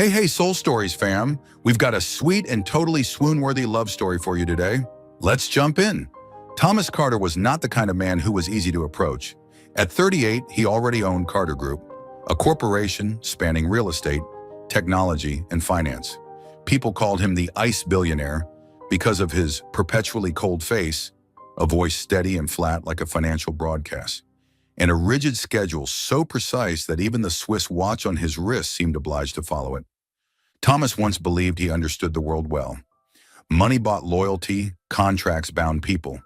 Hey, Soul Stories fam. We've got a sweet and totally swoon-worthy love story for you today. Let's jump in. Thomas Carter was not the kind of man who was easy to approach. At 38, he already owned Carter Group, a corporation spanning real estate, technology, and finance. People called him the ice billionaire because of his perpetually cold face, a voice steady and flat like a financial broadcast, and a rigid schedule so precise that even the Swiss watch on his wrist seemed obliged to follow it. Thomas once believed he understood the world well. Money bought loyalty, contracts bound people.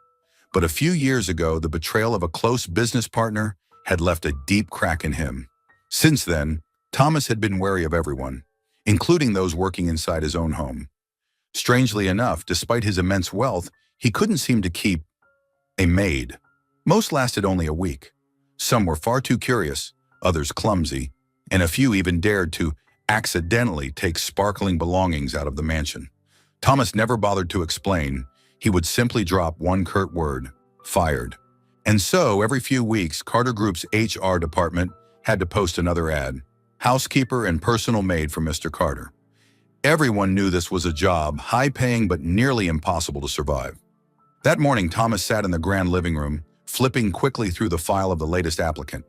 But a few years ago, the betrayal of a close business partner had left a deep crack in him. Since then, Thomas had been wary of everyone, including those working inside his own home. Strangely enough, despite his immense wealth, he couldn't seem to keep a maid. Most lasted only a week. Some were far too curious, others clumsy, and a few even dared to accidentally take sparkling belongings out of the mansion. Thomas never bothered to explain. He would simply drop one curt word: fired. And so, every few weeks, Carter Group's HR department had to post another ad: housekeeper and personal maid for Mr. Carter. Everyone knew this was a job, high-paying but nearly impossible to survive. That morning, Thomas sat in the grand living room, flipping quickly through the file of the latest applicant.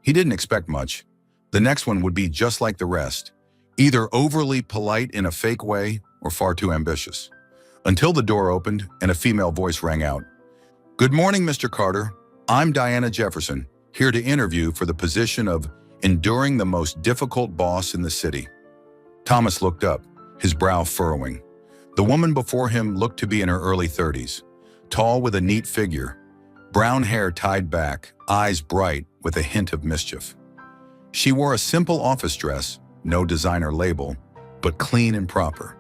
He didn't expect much. The next one would be just like the rest, either overly polite in a fake way or far too ambitious. Until the door opened and a female voice rang out. "Good morning, Mr. Carter. I'm Diana Jefferson, here to interview for the position of enduring the most difficult boss in the city." Thomas looked up, his brow furrowing. The woman before him looked to be in her early 30s, tall with a neat figure, brown hair tied back, eyes bright with a hint of mischief. She wore a simple office dress, no designer label, but clean and proper.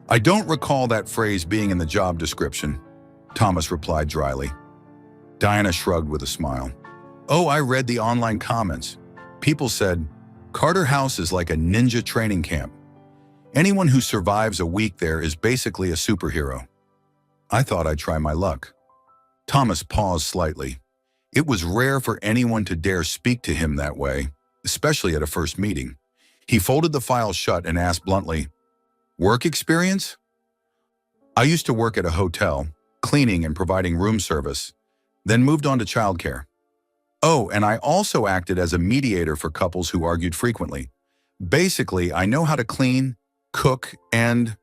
"I don't recall that phrase being in the job description," Thomas replied dryly. Diana shrugged with a smile. "Oh, I read the online comments. People said, Carter House is like a ninja training camp. Anyone who survives a week there is basically a superhero. I thought I'd try my luck." Thomas paused slightly. It was rare for anyone to dare speak to him that way, especially at a first meeting. He folded the file shut and asked bluntly, "Work experience?" "I used to work at a hotel, cleaning and providing room service, then moved on to childcare. Oh, and I also acted as a mediator for couples who argued frequently. Basically, I know how to clean, cook, and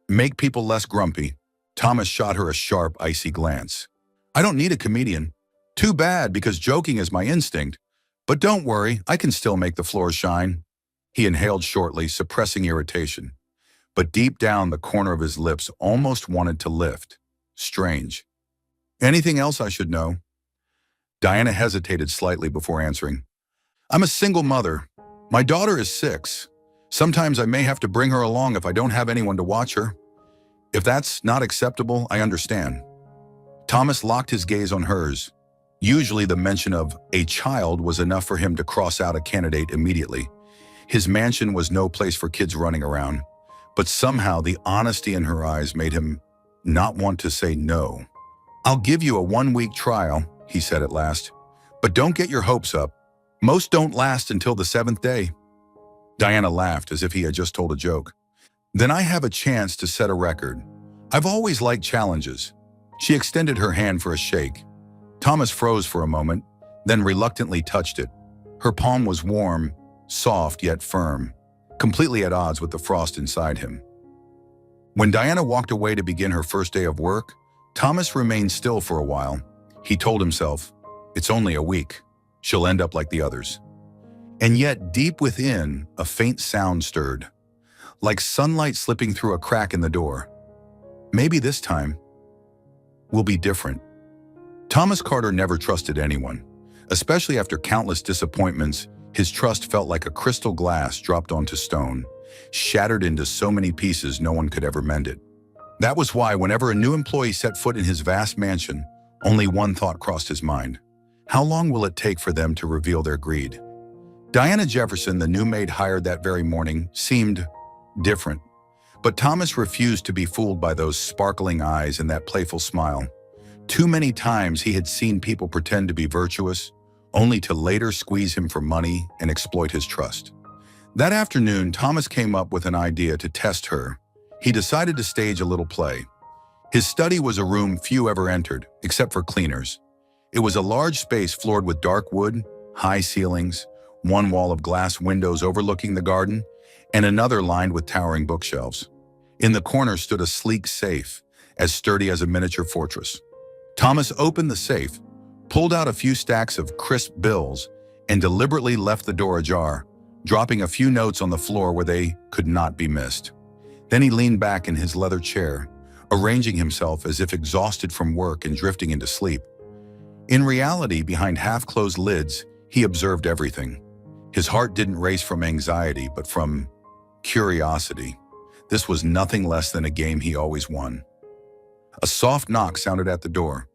make people less grumpy." Thomas shot her a sharp, icy glance. "I don't need a comedian. Too bad, because joking is my instinct. But don't worry, I can still make the floors shine." He inhaled shortly, suppressing irritation. But deep down, the corner of his lips almost wanted to lift. Strange. "Anything else I should know?" Diana hesitated slightly before answering. "I'm a single mother. My daughter is 6. Sometimes I may have to bring her along if I don't have anyone to watch her. If that's not acceptable, I understand." Thomas locked his gaze on hers. Usually the mention of a child was enough for him to cross out a candidate immediately. His mansion was no place for kids running around, but somehow the honesty in her eyes made him not want to say no. "I'll give you a 1-week trial," he said at last, "but don't get your hopes up. Most don't last until the 7th day." Diana laughed as if he had just told a joke. "Then I have a chance to set a record. I've always liked challenges." She extended her hand for a shake. Thomas froze for a moment, then reluctantly touched it. Her palm was warm, soft yet firm, completely at odds with the frost inside him. When Diana walked away to begin her first day of work, Thomas remained still for a while. He told himself, "It's only a week. She'll end up like the others." And yet, deep within, a faint sound stirred, like sunlight slipping through a crack in the door. Maybe this time will be different. Thomas Carter never trusted anyone. Especially after countless disappointments, his trust felt like a crystal glass dropped onto stone, shattered into so many pieces no one could ever mend it. That was why whenever a new employee set foot in his vast mansion, only one thought crossed his mind: how long will it take for them to reveal their greed? Diana Jefferson, the new maid hired that very morning, seemed different. But Thomas refused to be fooled by those sparkling eyes and that playful smile. Too many times he had seen people pretend to be virtuous, only to later squeeze him for money and exploit his trust. That afternoon, Thomas came up with an idea to test her. He decided to stage a little play. His study was a room few ever entered, except for cleaners. It was a large space floored with dark wood, high ceilings, one wall of glass windows overlooking the garden, and another lined with towering bookshelves. In the corner stood a sleek safe, as sturdy as a miniature fortress. Thomas opened the safe, pulled out a few stacks of crisp bills, and deliberately left the door ajar, dropping a few notes on the floor where they could not be missed. Then he leaned back in his leather chair, arranging himself as if exhausted from work and drifting into sleep. In reality, behind half-closed lids, he observed everything. His heart didn't race from anxiety, but from curiosity. This was nothing less than a game he always won. A soft knock sounded at the door.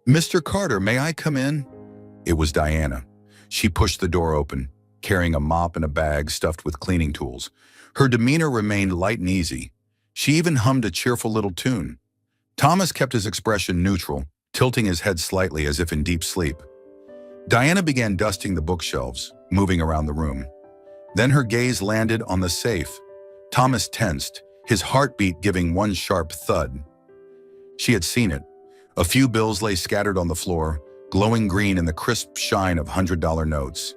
"Mr. Carter, may I come in?" It was Diana. She pushed the door open, carrying a mop and a bag stuffed with cleaning tools. Her demeanor remained light and easy. She even hummed a cheerful little tune. Thomas kept his expression neutral, tilting his head slightly as if in deep sleep. Diana began dusting the bookshelves, moving around the room. Then her gaze landed on the safe. Thomas tensed, his heartbeat giving one sharp thud. She had seen it. A few bills lay scattered on the floor, glowing green in the crisp shine of $100 notes.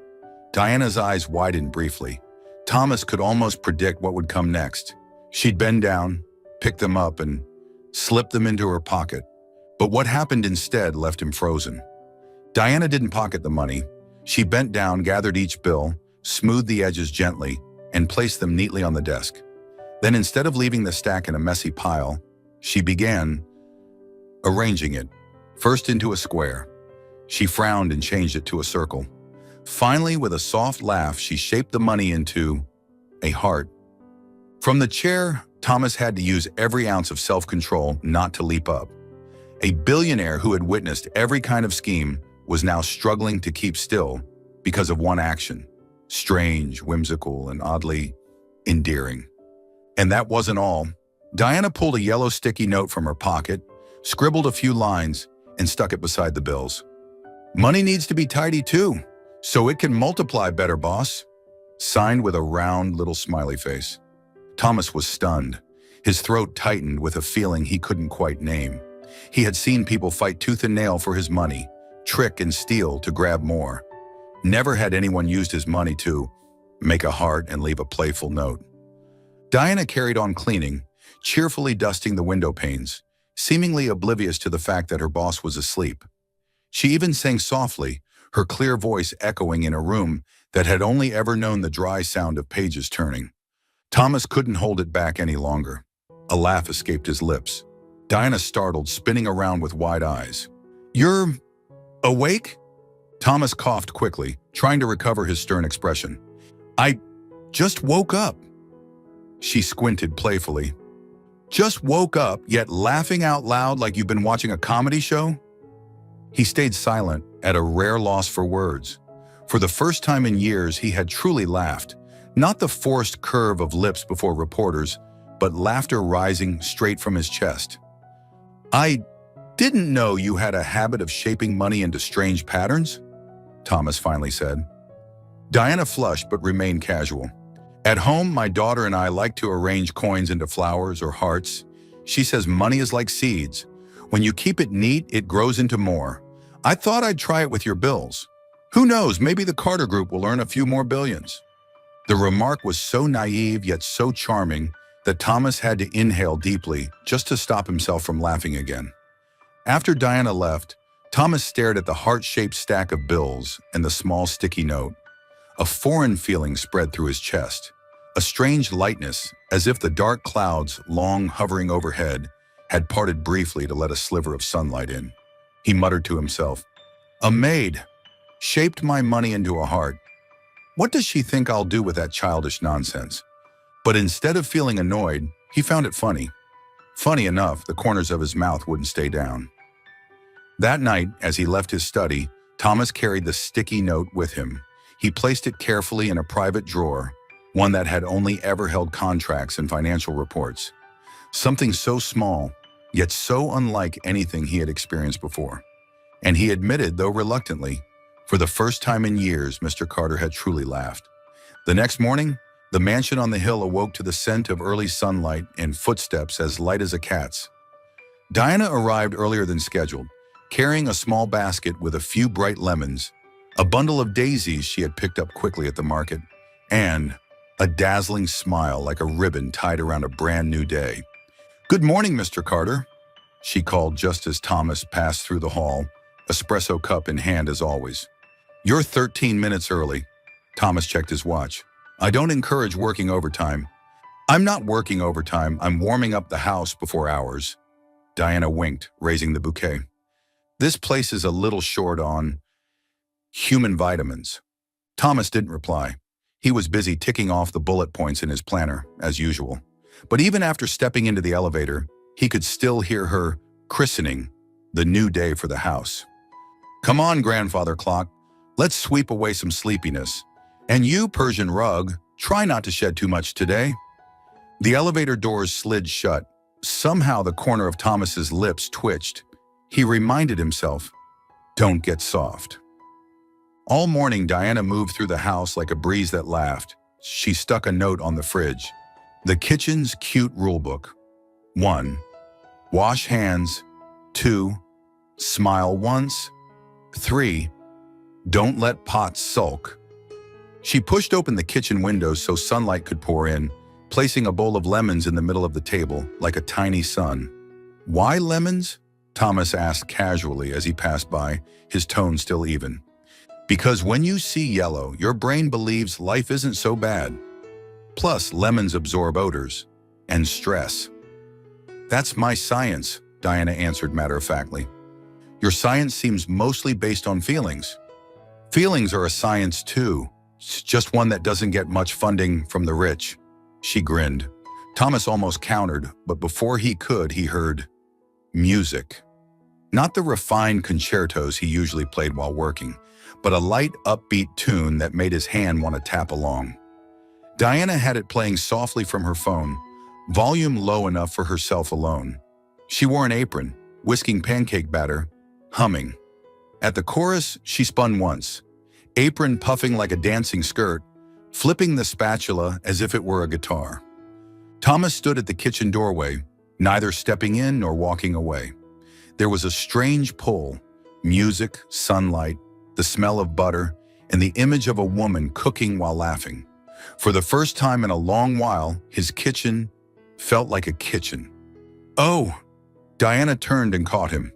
Diana's eyes widened briefly. Thomas could almost predict what would come next. She'd bend down, pick them up, and slip them into her pocket. But what happened instead left him frozen. Diana didn't pocket the money. She bent down, gathered each bill, smoothed the edges gently, and placed them neatly on the desk. Then instead of leaving the stack in a messy pile, she began arranging it, first into a square. She frowned and changed it to a circle. Finally, with a soft laugh, she shaped the money into a heart. From the chair, Thomas had to use every ounce of self-control not to leap up. A billionaire who had witnessed every kind of scheme was now struggling to keep still because of one action. Strange, whimsical, and oddly endearing. And that wasn't all. Diana pulled a yellow sticky note from her pocket, scribbled a few lines, and stuck it beside the bills. "Money needs to be tidy too, so it can multiply better, boss." Signed with a round little smiley face. Thomas was stunned. His throat tightened with a feeling he couldn't quite name. He had seen people fight tooth and nail for his money, trick and steal to grab more. Never had anyone used his money to make a heart and leave a playful note. Diana carried on cleaning, cheerfully dusting the window panes, seemingly oblivious to the fact that her boss was asleep. She even sang softly, her clear voice echoing in a room that had only ever known the dry sound of pages turning. Thomas couldn't hold it back any longer. A laugh escaped his lips. Diana startled, spinning around with wide eyes. "You're awake?" Thomas coughed quickly, trying to recover his stern expression. "I just woke up." She squinted playfully. "Just woke up, yet laughing out loud like you've been watching a comedy show?" He stayed silent, at a rare loss for words. For the first time in years, he had truly laughed. Not the forced curve of lips before reporters, but laughter rising straight from his chest. "I didn't know you had a habit of shaping money into strange patterns," Thomas finally said. Diana flushed but remained casual. "At home, my daughter and I like to arrange coins into flowers or hearts. She says money is like seeds. When you keep it neat, it grows into more. I thought I'd try it with your bills. Who knows, maybe the Carter Group will earn a few more billions." The remark was so naive yet so charming that Thomas had to inhale deeply just to stop himself from laughing again. After Diana left, Thomas stared at the heart-shaped stack of bills and the small sticky note. A foreign feeling spread through his chest, a strange lightness, as if the dark clouds, long hovering overhead, had parted briefly to let a sliver of sunlight in. He muttered to himself, "A maid shaped my money into a heart. What does she think I'll do with that childish nonsense?" But instead of feeling annoyed, he found it funny. Funny enough, the corners of his mouth wouldn't stay down. That night, as he left his study, Thomas carried the sticky note with him. He placed it carefully in a private drawer, one that had only ever held contracts and financial reports. Something so small, yet so unlike anything he had experienced before. And he admitted, though reluctantly, for the first time in years, Mr. Carter had truly laughed. The next morning, The mansion on the hill awoke to the scent of early sunlight and footsteps as light as a cat's. Diana arrived earlier than scheduled, carrying a small basket with a few bright lemons, a bundle of daisies she had picked up quickly at the market, and a dazzling smile like a ribbon tied around a brand new day. "Good morning, Mr. Carter," she called just as Thomas passed through the hall, espresso cup in hand as always. "You're 13 minutes early." Thomas checked his watch. "I don't encourage working overtime." "I'm not working overtime, I'm warming up the house before hours." Diana winked, raising the bouquet. "This place is a little short on human vitamins." Thomas didn't reply. He was busy ticking off the bullet points in his planner, as usual. But even after stepping into the elevator, he could still hear her christening the new day for the house. "Come on, grandfather clock. Let's sweep away some sleepiness. And you, Persian rug, try not to shed too much today." The elevator doors slid shut. Somehow the corner of Thomas's lips twitched. He reminded himself, "Don't get soft." All morning, Diana moved through the house like a breeze that laughed. She stuck a note on the fridge. The kitchen's cute rulebook. 1. Wash hands. 2. Smile once. 3. Don't let pots sulk. She pushed open the kitchen windows so sunlight could pour in, placing a bowl of lemons in the middle of the table like a tiny sun. "Why lemons?" Thomas asked casually as he passed by, his tone still even. "Because when you see yellow, your brain believes life isn't so bad. Plus, lemons absorb odors and stress." "That's my science," Diana answered matter-of-factly. "Your science seems mostly based on feelings." "Feelings are a science too. It's just one that doesn't get much funding from the rich." She grinned. Thomas almost countered, but before he could, he heard music. Not the refined concertos he usually played while working, but a light, upbeat tune that made his hand want to tap along. Diana had it playing softly from her phone, volume low enough for herself alone. She wore an apron, whisking pancake batter, humming. At the chorus, she spun once, apron puffing like a dancing skirt, flipping the spatula as if it were a guitar. Thomas stood at the kitchen doorway, neither stepping in nor walking away. There was a strange pull, music, sunlight, the smell of butter, and the image of a woman cooking while laughing. For the first time in a long while, his kitchen felt like a kitchen. "Oh!" Diana turned and caught him.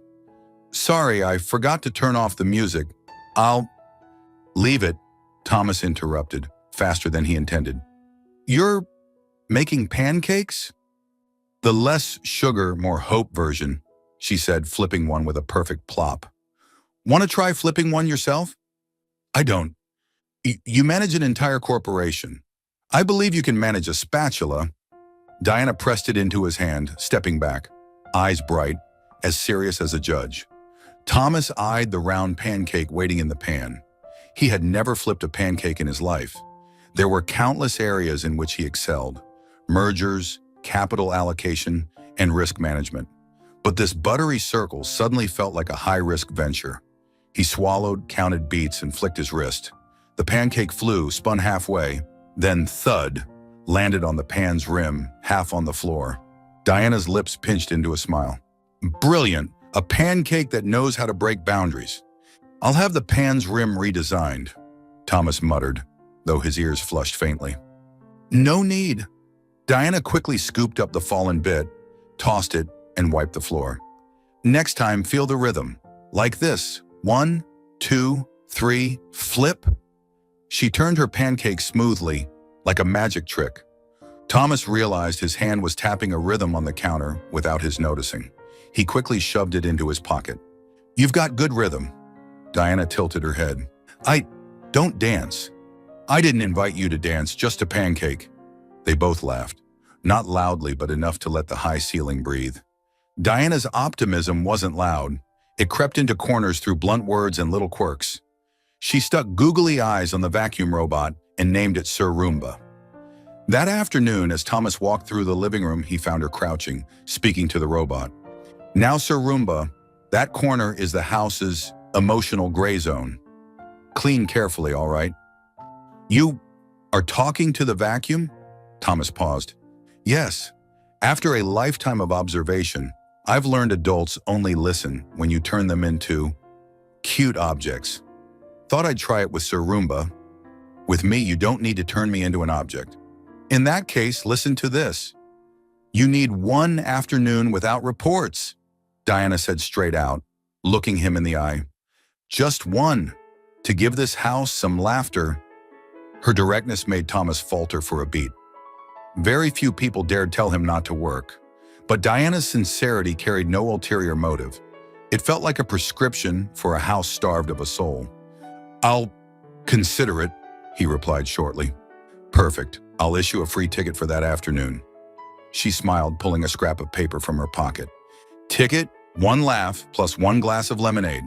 "Sorry, I forgot to turn off the music. I'll..." "Leave it," Thomas interrupted, faster than he intended. "You're making pancakes?" "The less sugar, more hope version," she said, flipping one with a perfect plop. "Want to try flipping one yourself?" "I don't." You manage an entire corporation. I believe you can manage a spatula." Diana pressed it into his hand, stepping back, eyes bright, as serious as a judge. Thomas eyed the round pancake waiting in the pan. He had never flipped a pancake in his life. There were countless areas in which he excelled: mergers, capital allocation, and risk management. But this buttery circle suddenly felt like a high-risk venture. He swallowed, counted beats, and flicked his wrist. The pancake flew, spun halfway, then thud, landed on the pan's rim, half on the floor. Diana's lips pinched into a smile. "Brilliant! A pancake that knows how to break boundaries. I'll have the pan's rim redesigned," Thomas muttered, though his ears flushed faintly. "No need." Diana quickly scooped up the fallen bit, tossed it, and wiped the floor. "Next time, feel the rhythm. Like this. 1, 2, 3, flip." She turned her pancake smoothly, like a magic trick. Thomas realized his hand was tapping a rhythm on the counter without his noticing. He quickly shoved it into his pocket. "You've got good rhythm." Diana tilted her head. Don't dance." "I didn't invite you to dance, just a pancake." They both laughed, not loudly but enough to let the high ceiling breathe. Diana's optimism wasn't loud. It crept into corners through blunt words and little quirks. She stuck googly eyes on the vacuum robot and named it Sir Roomba. That afternoon, as Thomas walked through the living room, he found her crouching, speaking to the robot. "Now, Sir Roomba, that corner is the house's emotional gray zone. Clean carefully, all right?" "You Are talking to the vacuum? Thomas paused. Yes. After a lifetime of observation, I've learned adults only listen when you turn them into cute objects. Thought I'd try it with Sir Roomba. With me, you don't need to turn me into an object. In that case, listen to this. You need one afternoon without reports, Diana said straight out, looking him in the eye. Just one, to give this house some laughter. Her directness made Thomas falter for a beat. Very few people dared tell him not to work, but Diana's sincerity carried no ulterior motive. It felt like a prescription for a house starved of a soul. I'll consider it, he replied shortly. Perfect. I'll issue a free ticket for that afternoon. She smiled, pulling a scrap of paper from her pocket. Ticket, one laugh, plus one glass of lemonade.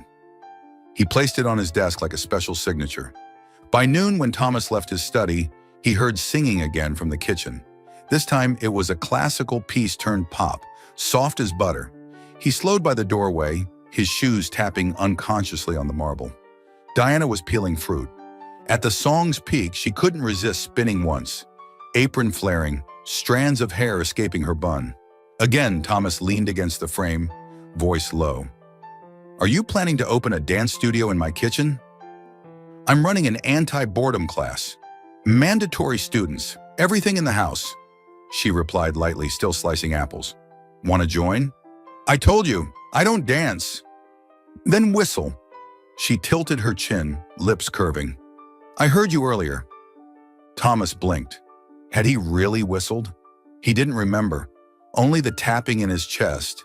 He placed it on his desk like a special signature. By noon, when Thomas left his study, he heard singing again from the kitchen. This time, it was a classical piece turned pop, soft as butter. He slowed by the doorway, his shoes tapping unconsciously on the marble. Diana was peeling fruit. At the song's peak, she couldn't resist spinning once, apron flaring, strands of hair escaping her bun. Again, Thomas leaned against the frame, voice low. Are you planning to open a dance studio in my kitchen? I'm running an anti-boredom class. Mandatory students, everything in the house. She replied lightly, still slicing apples. Want to join? I told you, I don't dance. Then whistle. She tilted her chin, lips curving. I heard you earlier. Thomas blinked. Had he really whistled? He didn't remember, only the tapping in his chest,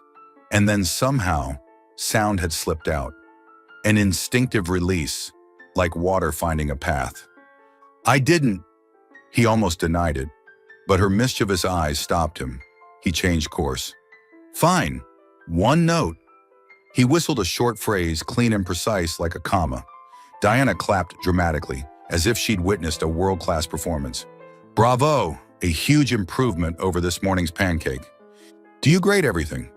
and then somehow, sound had slipped out. An instinctive release, like water finding a path. I didn't. He almost denied it, but her mischievous eyes stopped him. He changed course. Fine. One note. He whistled a short phrase, clean and precise like a comma. Diana clapped dramatically, as if she'd witnessed a world-class performance. Bravo, a huge improvement over this morning's pancake. Do you grade everything?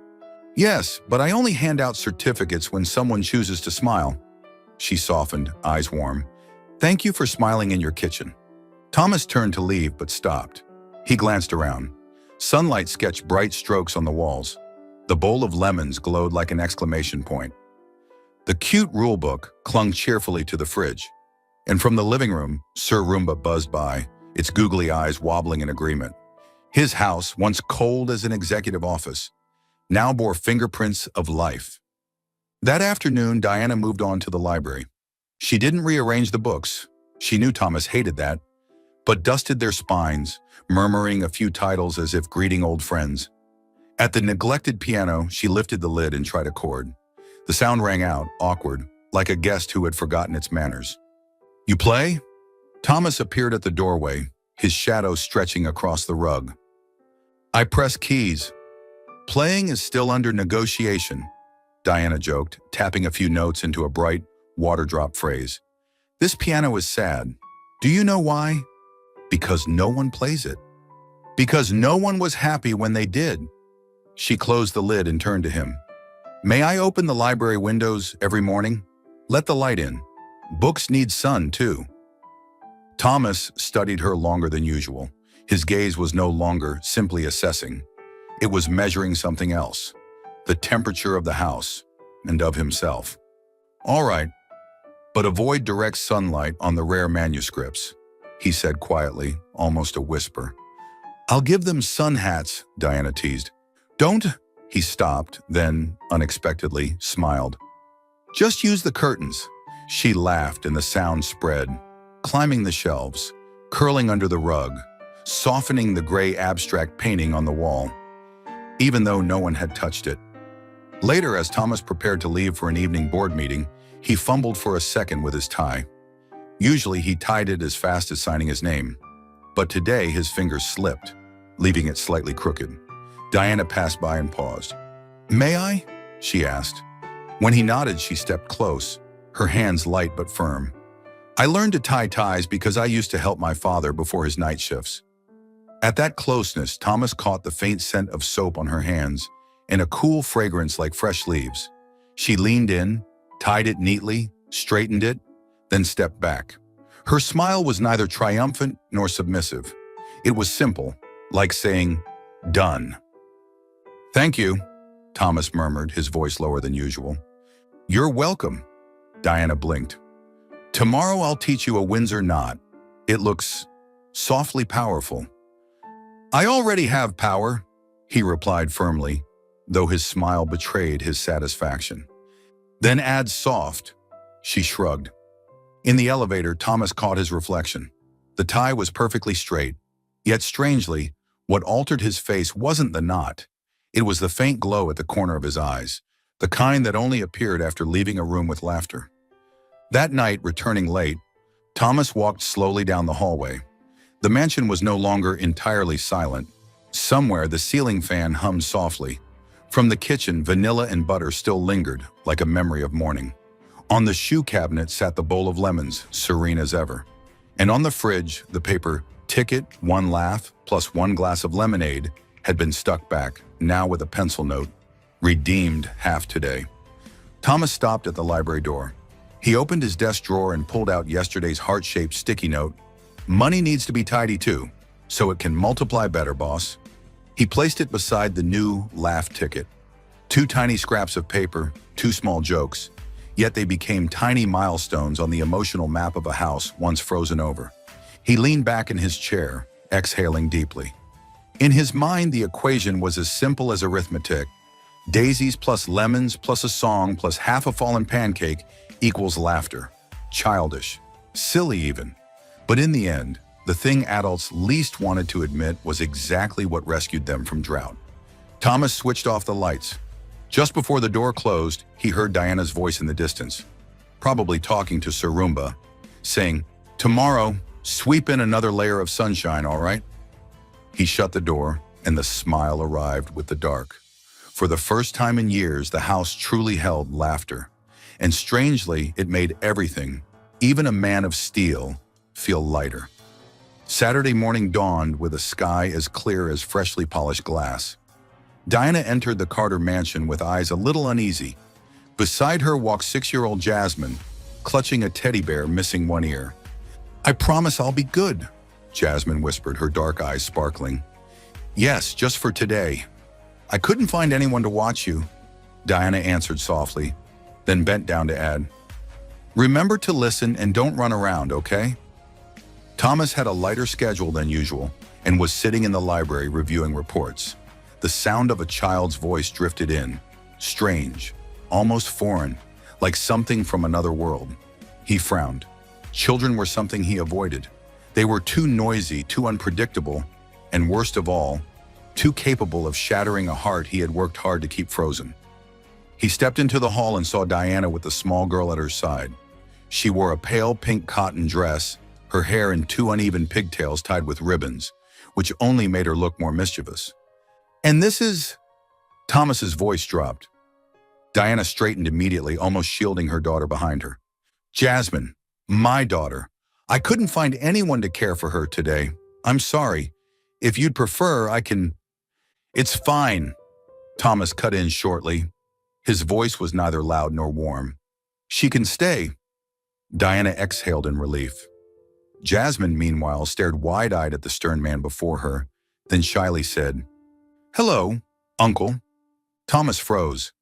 Yes, but I only hand out certificates when someone chooses to smile. She softened, eyes warm. Thank you for smiling in your kitchen. Thomas turned to leave, but stopped. He glanced around. Sunlight sketched bright strokes on the walls. The bowl of lemons glowed like an exclamation point. The cute rulebook clung cheerfully to the fridge. And from the living room, Sir Roomba buzzed by, its googly eyes wobbling in agreement. His house, once cold as an executive office, now bore fingerprints of life. That afternoon, Diana moved on to the library. She didn't rearrange the books. She knew Thomas hated that, but dusted their spines, murmuring a few titles as if greeting old friends. At the neglected piano, she lifted the lid and tried a chord. The sound rang out, awkward, like a guest who had forgotten its manners. You play? Thomas appeared at the doorway, his shadow stretching across the rug. I press keys. Playing is still under negotiation, Diana joked, tapping a few notes into a bright, water-drop phrase. This piano is sad. Do you know why? Because no one plays it. Because no one was happy when they did. She closed the lid and turned to him. May I open the library windows every morning? Let the light in. Books need sun, too. Thomas studied her longer than usual. His gaze was no longer simply assessing. It was measuring something else, the temperature of the house and of himself. All right, but avoid direct sunlight on the rare manuscripts, he said quietly, almost a whisper. I'll give them sun hats, Diana teased. Don't, he stopped, then, unexpectedly, smiled. Just use the curtains. She laughed and the sound spread, climbing the shelves, curling under the rug, softening the gray abstract painting on the wall, even though no one had touched it. Later, as Thomas prepared to leave for an evening board meeting, he fumbled for a second with his tie. Usually, he tied it as fast as signing his name, but today his fingers slipped, leaving it slightly crooked. Diana passed by and paused. May I? She asked. When he nodded, she stepped close, her hands light but firm. I learned to tie ties because I used to help my father before his night shifts. At that closeness, Thomas caught the faint scent of soap on her hands and a cool fragrance like fresh leaves. She leaned in, tied it neatly, straightened it, then stepped back. Her smile was neither triumphant nor submissive. It was simple, like saying, "Done." "Thank you," Thomas murmured, his voice lower than usual. "You're welcome," Diana blinked. "Tomorrow I'll teach you a Windsor knot. It looks softly powerful." "I already have power," he replied firmly, though his smile betrayed his satisfaction. "Then add soft," she shrugged. In the elevator, Thomas caught his reflection. The tie was perfectly straight, yet strangely, what altered his face wasn't the knot. It was the faint glow at the corner of his eyes, the kind that only appeared after leaving a room with laughter. That night, returning late, Thomas walked slowly down the hallway. The mansion was no longer entirely silent. Somewhere, the ceiling fan hummed softly. From the kitchen, vanilla and butter still lingered, like a memory of morning. On the shoe cabinet sat the bowl of lemons, serene as ever. And on the fridge, the paper "Ticket, 1 laugh, plus 1 glass of lemonade" had been stuck back, now with a pencil note, "Redeemed half today." Thomas stopped at the library door. He opened his desk drawer and pulled out yesterday's heart-shaped sticky note. "Money needs to be tidy too, so it can multiply better, boss." He placed it beside the new laugh ticket. 2 tiny scraps of paper, 2 small jokes, yet they became tiny milestones on the emotional map of a house once frozen over. He leaned back in his chair, exhaling deeply. In his mind, the equation was as simple as arithmetic. Daisies plus lemons plus a song plus half a fallen pancake equals laughter. Childish. Silly even. But in the end, the thing adults least wanted to admit was exactly what rescued them from drought. Thomas switched off the lights. Just before the door closed, he heard Diana's voice in the distance, probably talking to Sir Roomba, saying, "Tomorrow, sweep in another layer of sunshine, all right?" He shut the door, and the smile arrived with the dark. For the first time in years, the house truly held laughter. And strangely, it made everything, even a man of steel, feel lighter. Saturday morning dawned with a sky as clear as freshly polished glass. Diana entered the Carter mansion with eyes a little uneasy. Beside her walked 6-year-old Jasmine, clutching a teddy bear missing one ear. "I promise I'll be good," Jasmine whispered, her dark eyes sparkling. "Yes, just for today. I couldn't find anyone to watch you," Diana answered softly, then bent down to add, "Remember to listen and don't run around, okay?" Thomas had a lighter schedule than usual and was sitting in the library reviewing reports. The sound of a child's voice drifted in, strange, almost foreign, like something from another world. He frowned. Children were something he avoided. They were too noisy, too unpredictable, and worst of all, too capable of shattering a heart he had worked hard to keep frozen. He stepped into the hall and saw Diana with the small girl at her side. She wore a pale pink cotton dress, her hair in 2 uneven pigtails tied with ribbons, which only made her look more mischievous. "And this is—" Thomas's voice dropped. Diana straightened immediately, almost shielding her daughter behind her. "Jasmine, my daughter. I couldn't find anyone to care for her today. I'm sorry. If you'd prefer, I can—" "It's fine," Thomas cut in shortly. His voice was neither loud nor warm. "She can stay." Diana exhaled in relief. Jasmine, meanwhile, stared wide-eyed at the stern man before her, then shyly said, "Hello, Uncle." Thomas froze.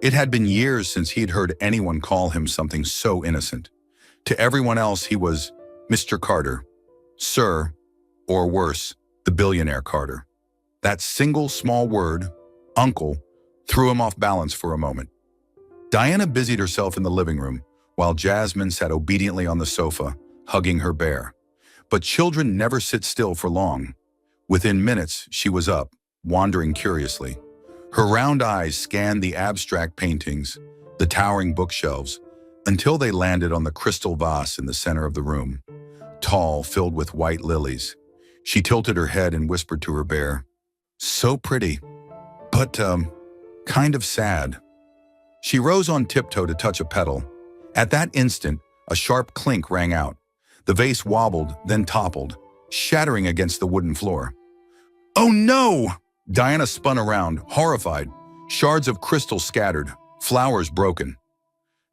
It had been years since he'd heard anyone call him something so innocent. To everyone else, he was Mr. Carter, Sir, or worse, the billionaire Carter. That single small word, Uncle, threw him off balance for a moment. Diana busied herself in the living room, while Jasmine sat obediently on the sofa, hugging her bear. But children never sit still for long. Within minutes, she was up, wandering curiously. Her round eyes scanned the abstract paintings, the towering bookshelves, until they landed on the crystal vase in the center of the room, tall, filled with white lilies. She tilted her head and whispered to her bear, "So pretty, but, kind of sad." She rose on tiptoe to touch a petal. At that instant, a sharp clink rang out. The vase wobbled, then toppled, shattering against the wooden floor. "Oh no!" Diana spun around, horrified. Shards of crystal scattered, flowers broken.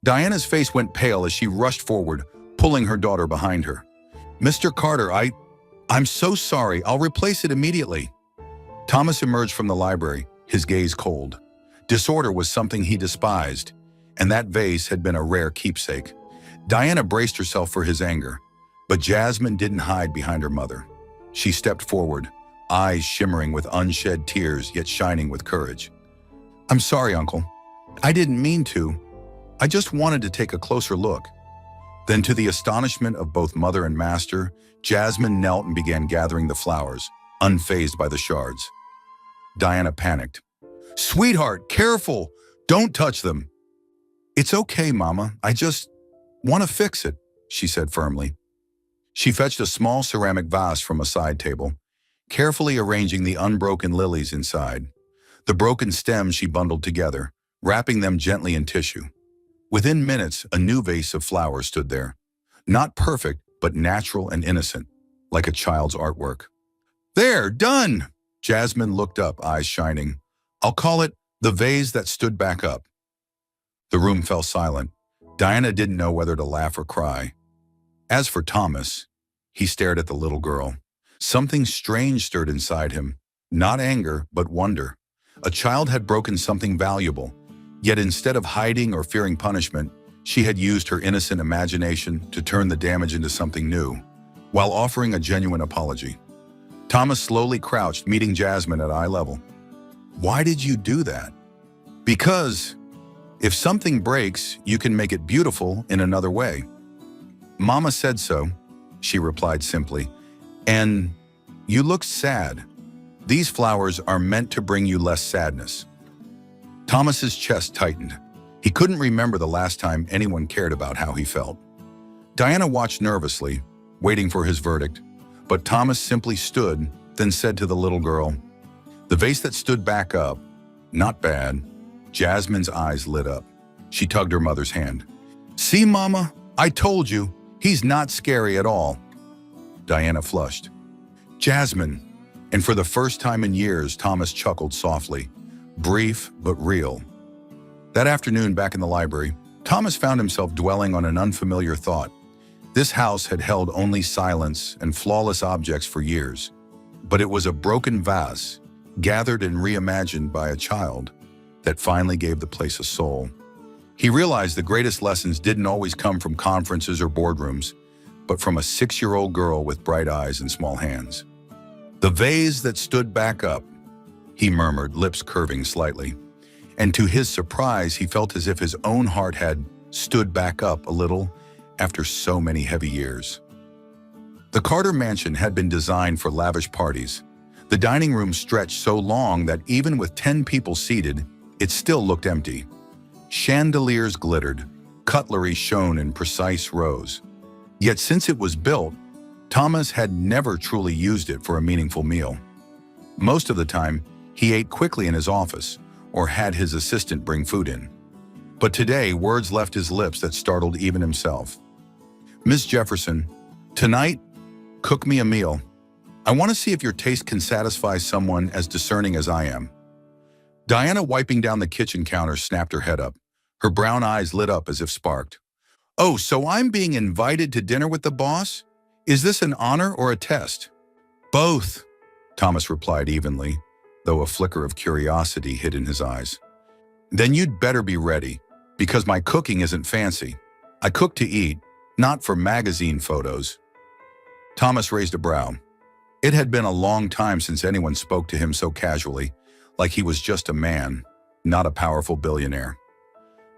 Diana's face went pale as she rushed forward, pulling her daughter behind her. "Mr. Carter, I'm so sorry. I'll replace it immediately." Thomas emerged from the library, his gaze cold. Disorder was something he despised, and that vase had been a rare keepsake. Diana braced herself for his anger, but Jasmine didn't hide behind her mother. She stepped forward, eyes shimmering with unshed tears yet shining with courage. "I'm sorry, Uncle. I didn't mean to. I just wanted to take a closer look." Then, to the astonishment of both mother and master, Jasmine knelt and began gathering the flowers, unfazed by the shards. Diana panicked. "Sweetheart, careful! Don't touch them!" "It's okay, Mama. I just want to fix it," she said firmly. She fetched a small ceramic vase from a side table, carefully arranging the unbroken lilies inside. The broken stems she bundled together, wrapping them gently in tissue. Within minutes, a new vase of flowers stood there. Not perfect, but natural and innocent, like a child's artwork. "There, done!" Jasmine looked up, eyes shining. "I'll call it the vase that stood back up." The room fell silent. Diana didn't know whether to laugh or cry. As for Thomas, he stared at the little girl. Something strange stirred inside him, not anger, but wonder. A child had broken something valuable, yet instead of hiding or fearing punishment, she had used her innocent imagination to turn the damage into something new, while offering a genuine apology. Thomas slowly crouched, meeting Jasmine at eye level. "Why did you do that?" "Because if something breaks, you can make it beautiful in another way." "Mama said so," she replied simply. "And you look sad. These flowers are meant to bring you less sadness." Thomas's chest tightened. He couldn't remember the last time anyone cared about how he felt. Diana watched nervously, waiting for his verdict, but Thomas simply stood, then said to the little girl, "The vase that stood back up, not bad." Jasmine's eyes lit up. She tugged her mother's hand. "See, Mama? I told you, he's not scary at all." Diana flushed. "Jasmine," and for the first time in years, Thomas chuckled softly, brief but real. That afternoon back in the library, Thomas found himself dwelling on an unfamiliar thought. This house had held only silence and flawless objects for years, but it was a broken vase, gathered and reimagined by a child, that finally gave the place a soul. He realized the greatest lessons didn't always come from conferences or boardrooms, but from a 6-year-old girl with bright eyes and small hands. "The vase that stood back up," he murmured, lips curving slightly. And to his surprise, he felt as if his own heart had stood back up a little after so many heavy years. The Carter mansion had been designed for lavish parties. The dining room stretched so long that even with 10 people seated, it still looked empty. Chandeliers glittered, cutlery shone in precise rows. Yet since it was built, Thomas had never truly used it for a meaningful meal. Most of the time, he ate quickly in his office or had his assistant bring food in. But today, words left his lips that startled even himself. "Miss Jefferson, tonight, cook me a meal. I want to see if your taste can satisfy someone as discerning as I am." Diana, wiping down the kitchen counter, snapped her head up. Her brown eyes lit up as if sparked. "Oh, so I'm being invited to dinner with the boss? Is this an honor or a test?" "Both," Thomas replied evenly, though a flicker of curiosity hid in his eyes. "Then you'd better be ready, because my cooking isn't fancy. I cook to eat, not for magazine photos." Thomas raised a brow. It had been a long time since anyone spoke to him so casually, like he was just a man, not a powerful billionaire.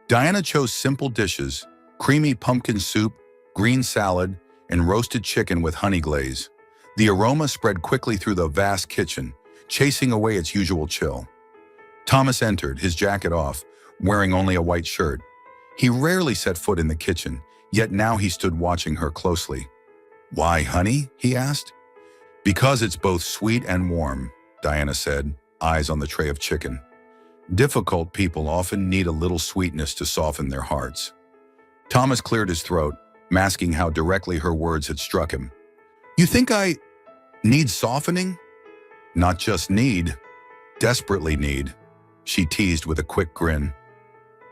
Diana chose simple dishes: creamy pumpkin soup, green salad, and roasted chicken with honey glaze. The aroma spread quickly through the vast kitchen, chasing away its usual chill. Thomas entered, his jacket off, wearing only a white shirt. He rarely set foot in the kitchen, yet now he stood watching her closely. "Why, honey?" he asked. "Because it's both sweet and warm," Diana said, eyes on the tray of chicken. Difficult people often need a little sweetness to soften their hearts. Thomas cleared his throat, masking how directly her words had struck him. "You think I need softening?" "Not just need, desperately need," she teased with a quick grin.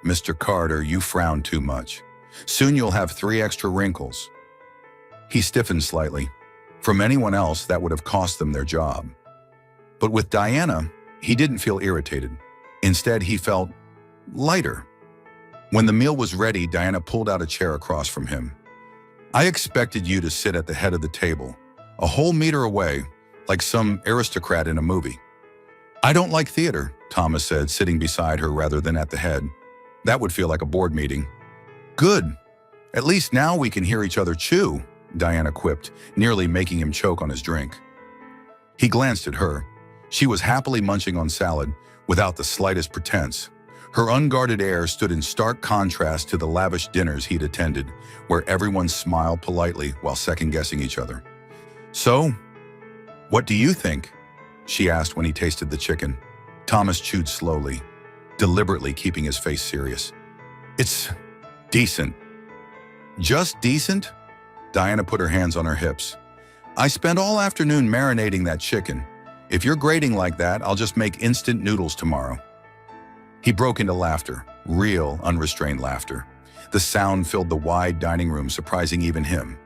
"Mr. Carter, you frown too much. Soon you'll have 3 extra wrinkles. He stiffened slightly. From anyone else, that would have cost them their job. But with Diana, he didn't feel irritated. Instead, he felt lighter. When the meal was ready, Diana pulled out a chair across from him. "I expected you to sit at the head of the table, a whole meter away, like some aristocrat in a movie." "I don't like theater," Thomas said, sitting beside her rather than at the head. "That would feel like a board meeting." "Good. At least now we can hear each other chew," Diana quipped, nearly making him choke on his drink. He glanced at her. She was happily munching on salad, without the slightest pretense. Her unguarded air stood in stark contrast to the lavish dinners he'd attended, where everyone smiled politely while second-guessing each other. "So, what do you think?" she asked when he tasted the chicken. Thomas chewed slowly, deliberately keeping his face serious. "It's decent." "Just decent?" Diana put her hands on her hips. "I spent all afternoon marinating that chicken. If you're grating like that, I'll just make instant noodles tomorrow." He broke into laughter, real, unrestrained laughter. The sound filled the wide dining room, surprising even him.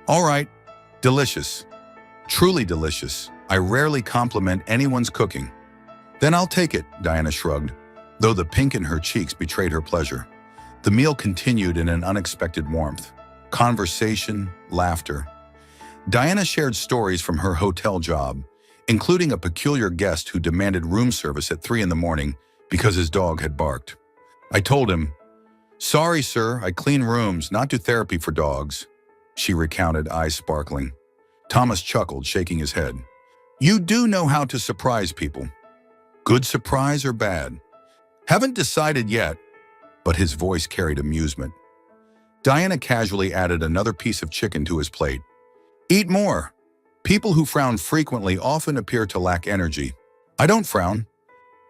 "All right, delicious. Truly delicious. I rarely compliment anyone's cooking." "Then I'll take it," Diana shrugged, though the pink in her cheeks betrayed her pleasure. The meal continued in an unexpected warmth. Conversation, laughter. Diana shared stories from her hotel job, including a peculiar guest who demanded room service at 3 in the morning because his dog had barked. "I told him, 'Sorry, sir, I clean rooms, not do therapy for dogs,'" she recounted, eyes sparkling. Thomas chuckled, shaking his head. "You do know how to surprise people. Good surprise or bad?" "Haven't decided yet," but his voice carried amusement. Diana casually added another piece of chicken to his plate. "Eat more. People who frown frequently often appear to lack energy." "I don't frown."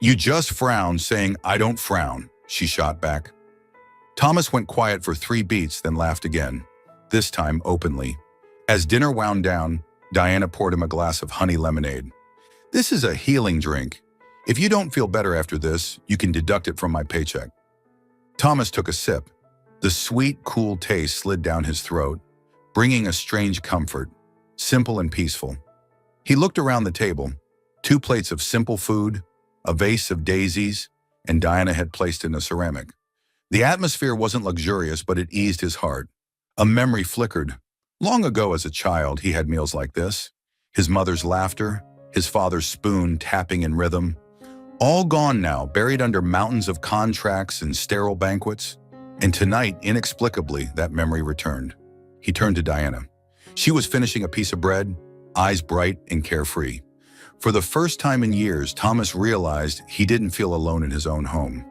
"You just frowned saying, 'I don't frown,'" she shot back. Thomas went quiet for 3 beats, then laughed again, this time openly. As dinner wound down, Diana poured him a glass of honey lemonade. "This is a healing drink. If you don't feel better after this, you can deduct it from my paycheck." Thomas took a sip. The sweet, cool taste slid down his throat, bringing a strange comfort, simple and peaceful. He looked around the table. 2 plates of simple food, a vase of daisies, and Diana had placed in a ceramic. The atmosphere wasn't luxurious, but it eased his heart. A memory flickered. Long ago as a child, he had meals like this. His mother's laughter, his father's spoon tapping in rhythm. All gone now, buried under mountains of contracts and sterile banquets. And tonight, inexplicably, that memory returned. He turned to Diana. She was finishing a piece of bread, eyes bright and carefree. For the first time in years, Thomas realized he didn't feel alone in his own home.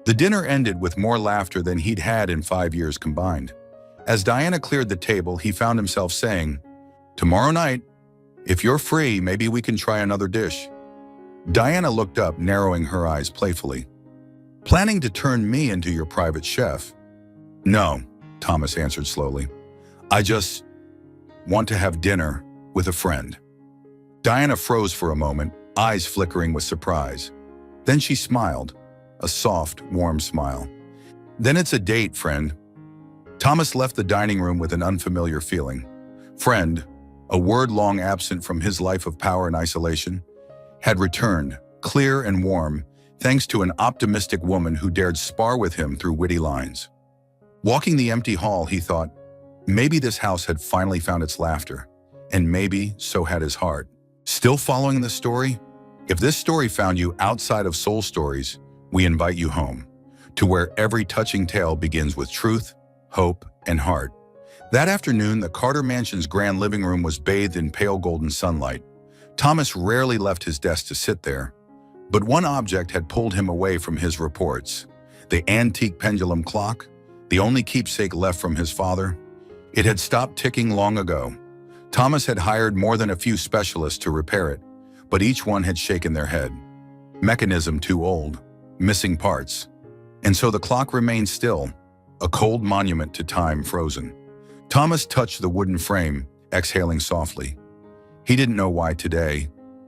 The dinner ended with more laughter than he'd had in 5 years combined. As Diana cleared the table, he found himself saying, "Tomorrow night, if you're free, maybe we can try another dish." Diana looked up, narrowing her eyes playfully. "Planning to turn me into your private chef?" "No," Thomas answered slowly. "I just want to have dinner with a friend." Diana froze for a moment, eyes flickering with surprise. Then she smiled, a soft, warm smile. "Then it's a date, friend." Thomas left the dining room with an unfamiliar feeling. Friend, a word long absent from his life of power and isolation, had returned, clear and warm, thanks to an optimistic woman who dared spar with him through witty lines. Walking the empty hall, he thought, maybe this house had finally found its laughter, and maybe so had his heart. Still following the story? If this story found you outside of Soul Stories, we invite you home, to where every touching tale begins with truth, hope, and heart. That afternoon, the Carter Mansion's grand living room was bathed in pale golden sunlight. Thomas rarely left his desk to sit there, but one object had pulled him away from his reports. The antique pendulum clock, the only keepsake left from his father. It had stopped ticking long ago. Thomas had hired more than a few specialists to repair it, but each one had shaken their head. Mechanism too old, missing parts. And so the clock remained still, a cold monument to time frozen. Thomas touched the wooden frame, exhaling softly. He didn't know why today,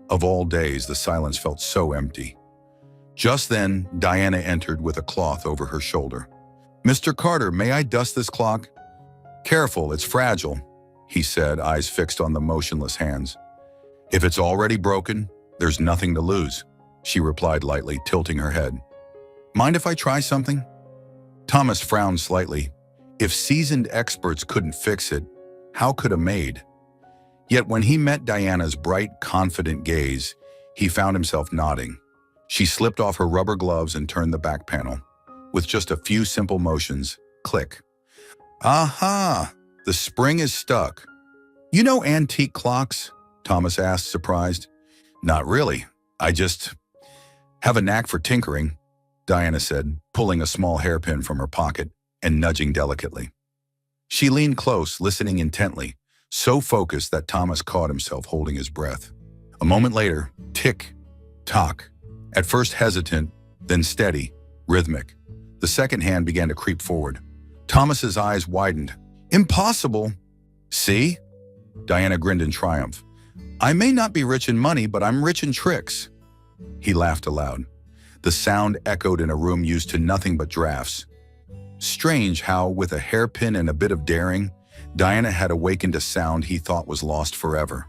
of all days, the silence felt so empty. Just then, Diana entered with a cloth over her shoulder. "Mr. Carter, may I dust this clock?" "Careful, it's fragile." he said, eyes fixed on the motionless hands. If it's already broken, there's nothing to lose, she replied lightly, tilting her head. Mind if I try something? Thomas frowned slightly. If seasoned experts couldn't fix it, how could a maid? Yet when he met Diana's bright, confident gaze, he found himself nodding. She slipped off her rubber gloves and turned the back panel. With just a few simple motions, click. Aha! The spring is stuck. You know antique clocks? Thomas asked, surprised. Not really. I just have a knack for tinkering, Diana said, pulling a small hairpin from her pocket and nudging delicately. She leaned close, listening intently, so focused that Thomas caught himself holding his breath. A moment later, tick, tock. At first hesitant, then steady, rhythmic. The second hand began to creep forward. Thomas's eyes widened. Impossible! See? Diana grinned in triumph. I may not be rich in money, but I'm rich in tricks. He laughed aloud. The sound echoed in a room used to nothing but drafts. Strange how, with a hairpin and a bit of daring, Diana had awakened a sound he thought was lost forever.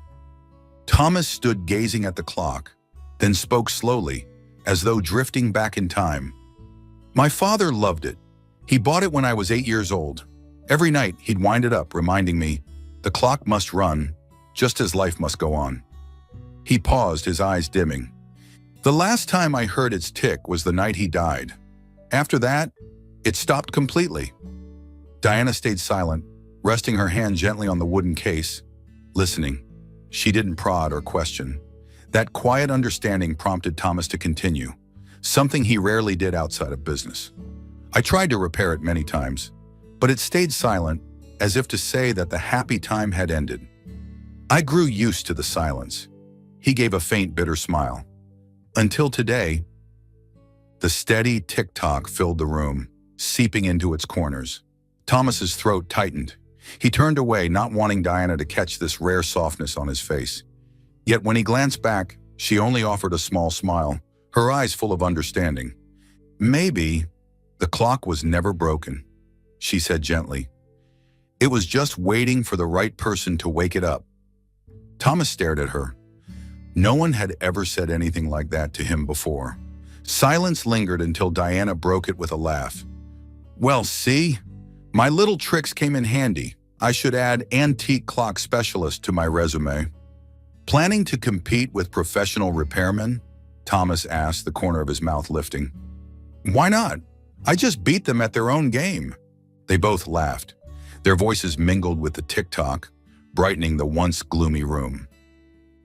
Thomas stood gazing at the clock, then spoke slowly, as though drifting back in time. My father loved it. He bought it when I was 8 years old. Every night, he'd wind it up, reminding me, the clock must run, just as life must go on. He paused, his eyes dimming. The last time I heard its tick was the night he died. After that, it stopped completely. Diana stayed silent, resting her hand gently on the wooden case, listening. She didn't prod or question. That quiet understanding prompted Thomas to continue, something he rarely did outside of business. I tried to repair it many times, but it stayed silent, as if to say that the happy time had ended. I grew used to the silence. He gave a faint, bitter smile. Until today, the steady tick-tock filled the room, seeping into its corners. Thomas's throat tightened. He turned away, not wanting Diana to catch this rare softness on his face. Yet when he glanced back, she only offered a small smile, her eyes full of understanding. Maybe the clock was never broken, she said gently. It was just waiting for the right person to wake it up. Thomas stared at her. No one had ever said anything like that to him before. Silence lingered until Diana broke it with a laugh. Well, see? My little tricks came in handy. I should add antique clock specialist to my resume. Planning to compete with professional repairmen? Thomas asked, the corner of his mouth lifting. Why not? I just beat them at their own game. They both laughed. Their voices mingled with the tick-tock, brightening the once gloomy room.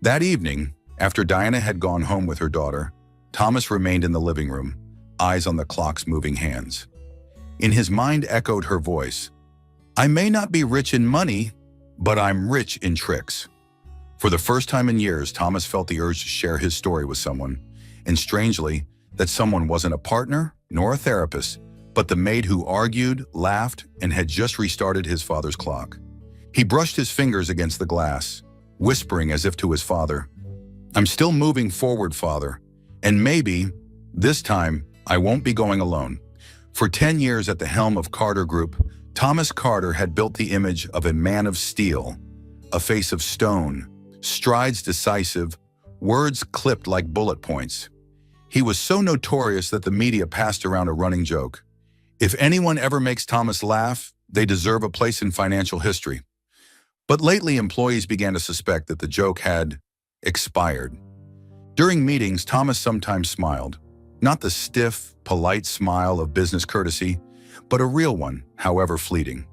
That evening, after Diana had gone home with her daughter, Thomas remained in the living room, eyes on the clock's moving hands. In his mind echoed her voice. I may not be rich in money, but I'm rich in tricks. For the first time in years, Thomas felt the urge to share his story with someone, and strangely, that someone wasn't a partner nor a therapist, but the maid who argued, laughed, and had just restarted his father's clock. He brushed his fingers against the glass, whispering as if to his father, I'm still moving forward, Father, and maybe, this time, I won't be going alone. For 10 years at the helm of Carter Group, Thomas Carter had built the image of a man of steel, a face of stone, strides decisive, words clipped like bullet points. He was so notorious that the media passed around a running joke. If anyone ever makes Thomas laugh, they deserve a place in financial history. But lately, employees began to suspect that the joke had expired. During meetings, Thomas sometimes smiled, not the stiff, polite smile of business courtesy, but a real one, however fleeting.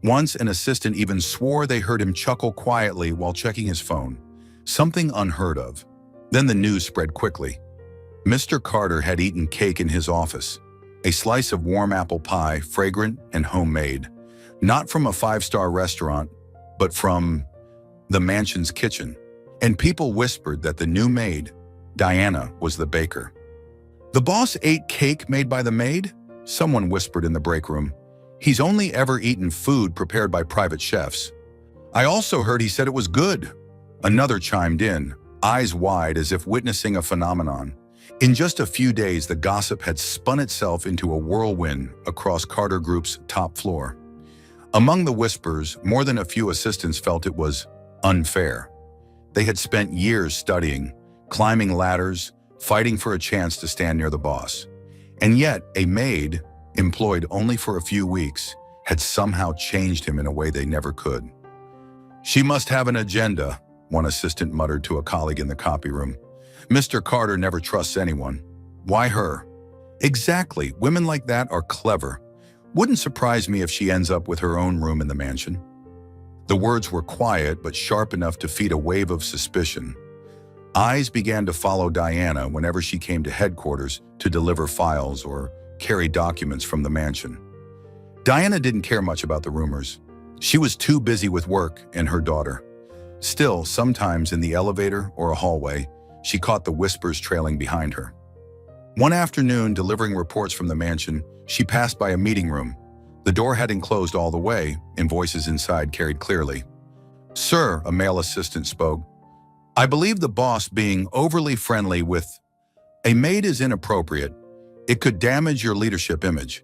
Once, an assistant even swore they heard him chuckle quietly while checking his phone, something unheard of. Then the news spread quickly. Mr. Carter had eaten cake in his office, a slice of warm apple pie, fragrant and homemade, not from a 5-star restaurant, but from the mansion's kitchen. And people whispered that the new maid, Diana, was the baker. The boss ate cake made by the maid? Someone whispered in the break room. He's only ever eaten food prepared by private chefs. I also heard he said it was good. Another chimed in, eyes wide as if witnessing a phenomenon. In just a few days, the gossip had spun itself into a whirlwind across Carter Group's top floor. Among the whispers, more than a few assistants felt it was unfair. They had spent years studying, climbing ladders, fighting for a chance to stand near the boss. And yet, a maid, employed only for a few weeks, had somehow changed him in a way they never could. "She must have an agenda," one assistant muttered to a colleague in the copy room. "Mr. Carter never trusts anyone. Why her?" "Exactly. Women like that are clever. Wouldn't surprise me if she ends up with her own room in the mansion." The words were quiet but sharp enough to feed a wave of suspicion. Eyes began to follow Diana whenever she came to headquarters to deliver files or carry documents from the mansion. Diana didn't care much about the rumors. She was too busy with work and her daughter. Still, sometimes in the elevator or a hallway, she caught the whispers trailing behind her. One afternoon, delivering reports from the mansion, she passed by a meeting room. The door hadn't closed all the way, and voices inside carried clearly. "Sir," a male assistant spoke, "I believe the boss being overly friendly with a maid is inappropriate. It could damage your leadership image."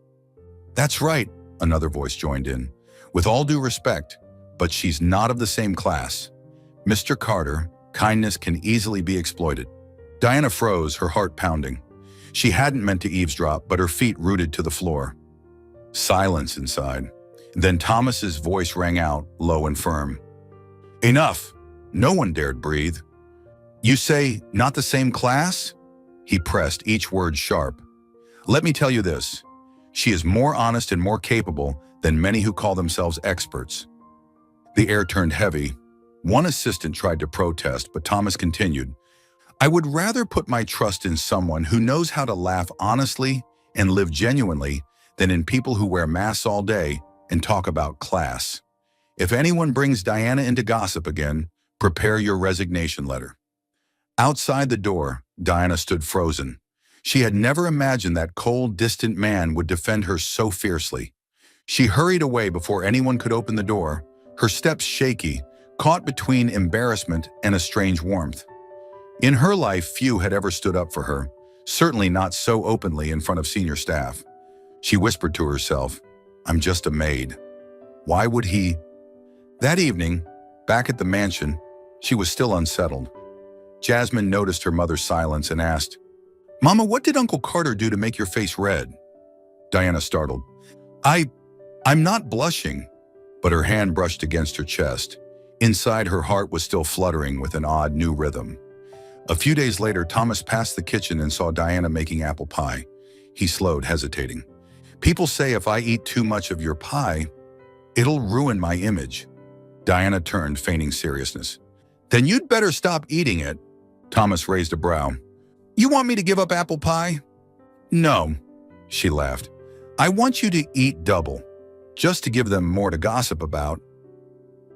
"That's right," another voice joined in. "With all due respect, but she's not of the same class. Mr. Carter, kindness can easily be exploited." Diana froze, her heart pounding. She hadn't meant to eavesdrop, but her feet rooted to the floor. Silence inside. Then Thomas's voice rang out, low and firm. "Enough." No one dared breathe. "You say, not the same class?" He pressed, each word sharp. "Let me tell you this. She is more honest and more capable than many who call themselves experts." The air turned heavy. One assistant tried to protest, but Thomas continued, "I would rather put my trust in someone who knows how to laugh honestly and live genuinely than in people who wear masks all day and talk about class. If anyone brings Diana into gossip again, prepare your resignation letter." Outside the door, Diana stood frozen. She had never imagined that cold, distant man would defend her so fiercely. She hurried away before anyone could open the door, her steps shaky, caught between embarrassment and a strange warmth. In her life, few had ever stood up for her, certainly not so openly in front of senior staff. She whispered to herself, "I'm just a maid. Why would he?" That evening, back at the mansion, she was still unsettled. Jasmine noticed her mother's silence and asked, "Mama, what did Uncle Carter do to make your face red?" Diana startled. I'm not blushing," but her hand brushed against her chest. Inside, her heart was still fluttering with an odd new rhythm. A few days later, Thomas passed the kitchen and saw Diana making apple pie. He slowed, hesitating. "People say if I eat too much of your pie, it'll ruin my image." Diana turned, feigning seriousness. "Then you'd better stop eating it." Thomas raised a brow. "You want me to give up apple pie?" "No," she laughed. "I want you to eat double, just to give them more to gossip about."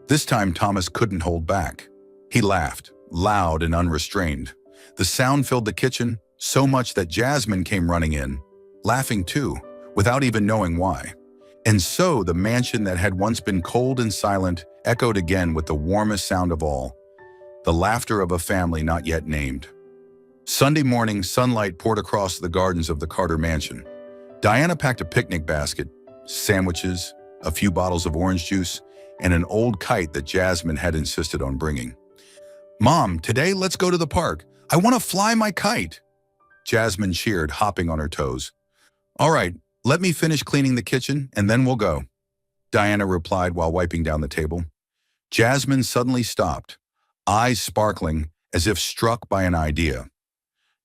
This time, Thomas couldn't hold back. He laughed, loud and unrestrained. The sound filled the kitchen, so much that Jasmine came running in, laughing too, without even knowing why. And so the mansion that had once been cold and silent echoed again with the warmest sound of all, the laughter of a family not yet named. Sunday morning, sunlight poured across the gardens of the Carter mansion. Diana packed a picnic basket, sandwiches, a few bottles of orange juice, and an old kite that Jasmine had insisted on bringing. "Mom, today let's go to the park. I want to fly my kite," Jasmine cheered, hopping on her toes. "All right, let me finish cleaning the kitchen and then we'll go," Diana replied while wiping down the table. Jasmine suddenly stopped, eyes sparkling as if struck by an idea.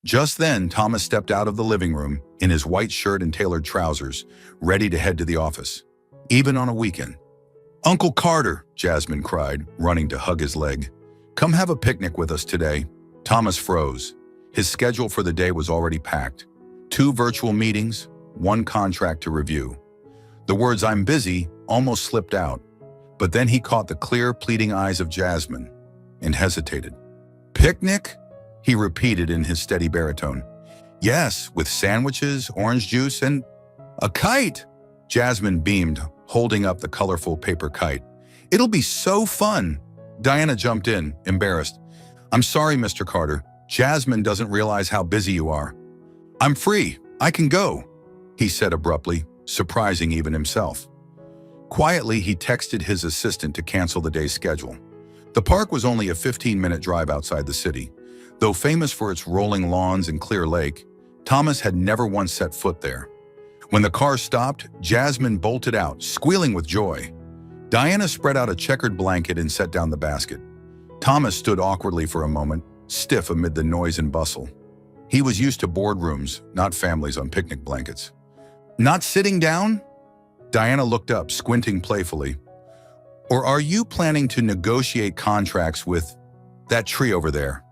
Just then, Thomas stepped out of the living room in his white shirt and tailored trousers, ready to head to the office, even on a weekend. "Uncle Carter," Jasmine cried, running to hug his leg. "Come have a picnic with us today." Thomas froze. His schedule for the day was already packed. 2 virtual meetings, 1 contract to review. The words "I'm busy" almost slipped out, but then he caught the clear, pleading eyes of Jasmine and hesitated. "Picnic?" he repeated in his steady baritone. "Yes, with sandwiches, orange juice, and a kite." Jasmine beamed, holding up the colorful paper kite. "It'll be so fun." Diana jumped in, embarrassed. "I'm sorry, Mr. Carter. Jasmine doesn't realize how busy you are." "I'm free. I can go," he said abruptly, surprising even himself. Quietly, he texted his assistant to cancel the day's schedule. The park was only a 15-minute drive outside the city. Though famous for its rolling lawns and clear lake, Thomas had never once set foot there. When the car stopped, Jasmine bolted out, squealing with joy. Diana spread out a checkered blanket and set down the basket. Thomas stood awkwardly for a moment, stiff amid the noise and bustle. He was used to boardrooms, not families on picnic blankets. "Not sitting down?" Diana looked up, squinting playfully. "Or are you planning to negotiate contracts with that tree over there?"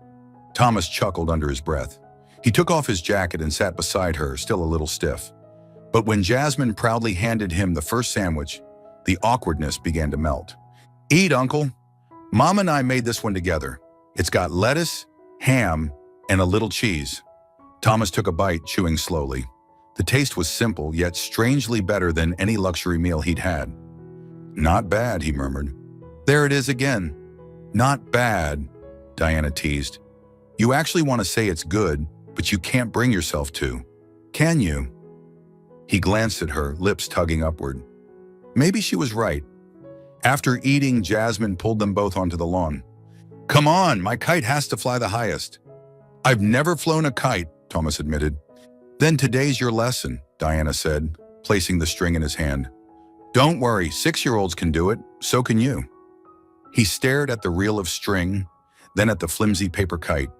Thomas chuckled under his breath. He took off his jacket and sat beside her, still a little stiff. But when Jasmine proudly handed him the first sandwich, the awkwardness began to melt. "Eat, Uncle. Mom and I made this one together. It's got lettuce, ham, and a little cheese." Thomas took a bite, chewing slowly. The taste was simple, yet strangely better than any luxury meal he'd had. "Not bad," he murmured. "There it is again. Not bad," Diana teased. "You actually want to say it's good, but you can't bring yourself to. Can you?" He glanced at her, lips tugging upward. Maybe she was right. After eating, Jasmine pulled them both onto the lawn. "Come on, my kite has to fly the highest." "I've never flown a kite," Thomas admitted. "Then today's your lesson," Diana said, placing the string in his hand. "Don't worry, 6-year-olds can do it, so can you." He stared at the reel of string, then at the flimsy paper kite.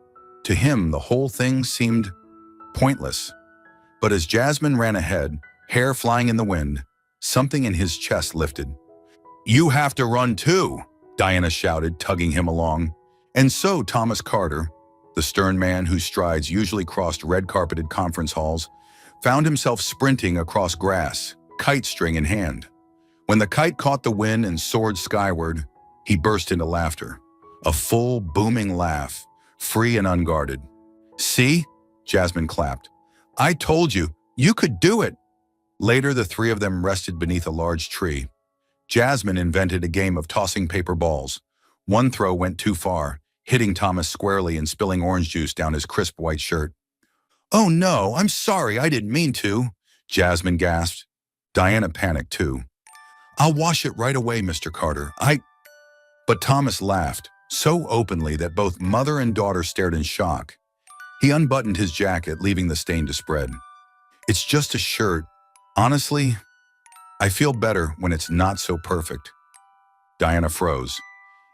To him, the whole thing seemed pointless. But as Jasmine ran ahead, hair flying in the wind, something in his chest lifted. "You have to run too," Diana shouted, tugging him along. And so Thomas Carter, the stern man whose strides usually crossed red-carpeted conference halls, found himself sprinting across grass, kite string in hand. When the kite caught the wind and soared skyward, he burst into laughter. A full, booming laugh, free and unguarded. "See?" Jasmine clapped. "I told you, you could do it." Later, the three of them rested beneath a large tree. Jasmine invented a game of tossing paper balls. One throw went too far, hitting Thomas squarely and spilling orange juice down his crisp white shirt. "Oh no, I'm sorry, I didn't mean to," Jasmine gasped. Diana panicked too. "I'll wash it right away, Mr. Carter. But Thomas laughed, so openly that both mother and daughter stared in shock. He unbuttoned his jacket, leaving the stain to spread. "It's just a shirt. Honestly, I feel better when it's not so perfect." Diana froze.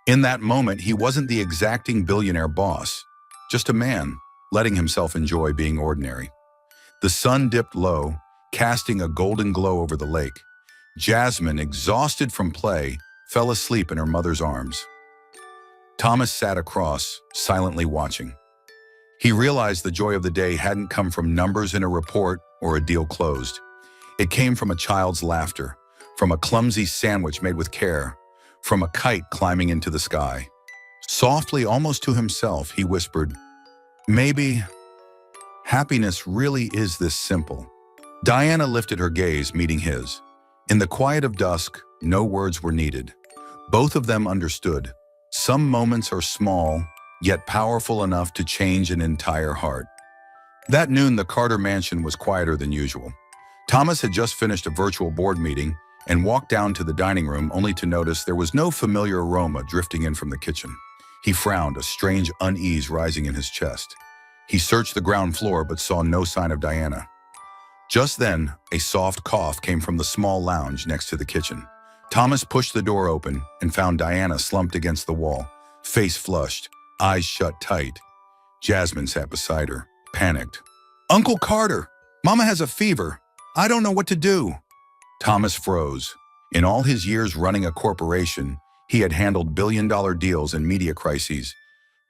In that moment, he wasn't the exacting billionaire boss, just a man, letting himself enjoy being ordinary. The sun dipped low, casting a golden glow over the lake. Jasmine, exhausted from play, fell asleep in her mother's arms. Thomas sat across, silently watching. He realized the joy of the day hadn't come from numbers in a report or a deal closed. It came from a child's laughter, from a clumsy sandwich made with care, from a kite climbing into the sky. Softly, almost to himself, he whispered, "Maybe happiness really is this simple." Diana lifted her gaze, meeting his. In the quiet of dusk, no words were needed. Both of them understood. Some moments are small, yet powerful enough to change an entire heart. That noon, the Carter mansion was quieter than usual. Thomas had just finished a virtual board meeting and walked down to the dining room only to notice there was no familiar aroma drifting in from the kitchen. He frowned, a strange unease rising in his chest. He searched the ground floor but saw no sign of Diana. Just then, a soft cough came from the small lounge next to the kitchen. Thomas pushed the door open and found Diana slumped against the wall, face flushed, eyes shut tight. Jasmine sat beside her, panicked. "Uncle Carter, Mama has a fever. I don't know what to do." Thomas froze. In all his years running a corporation, he had handled billion-dollar deals and media crises,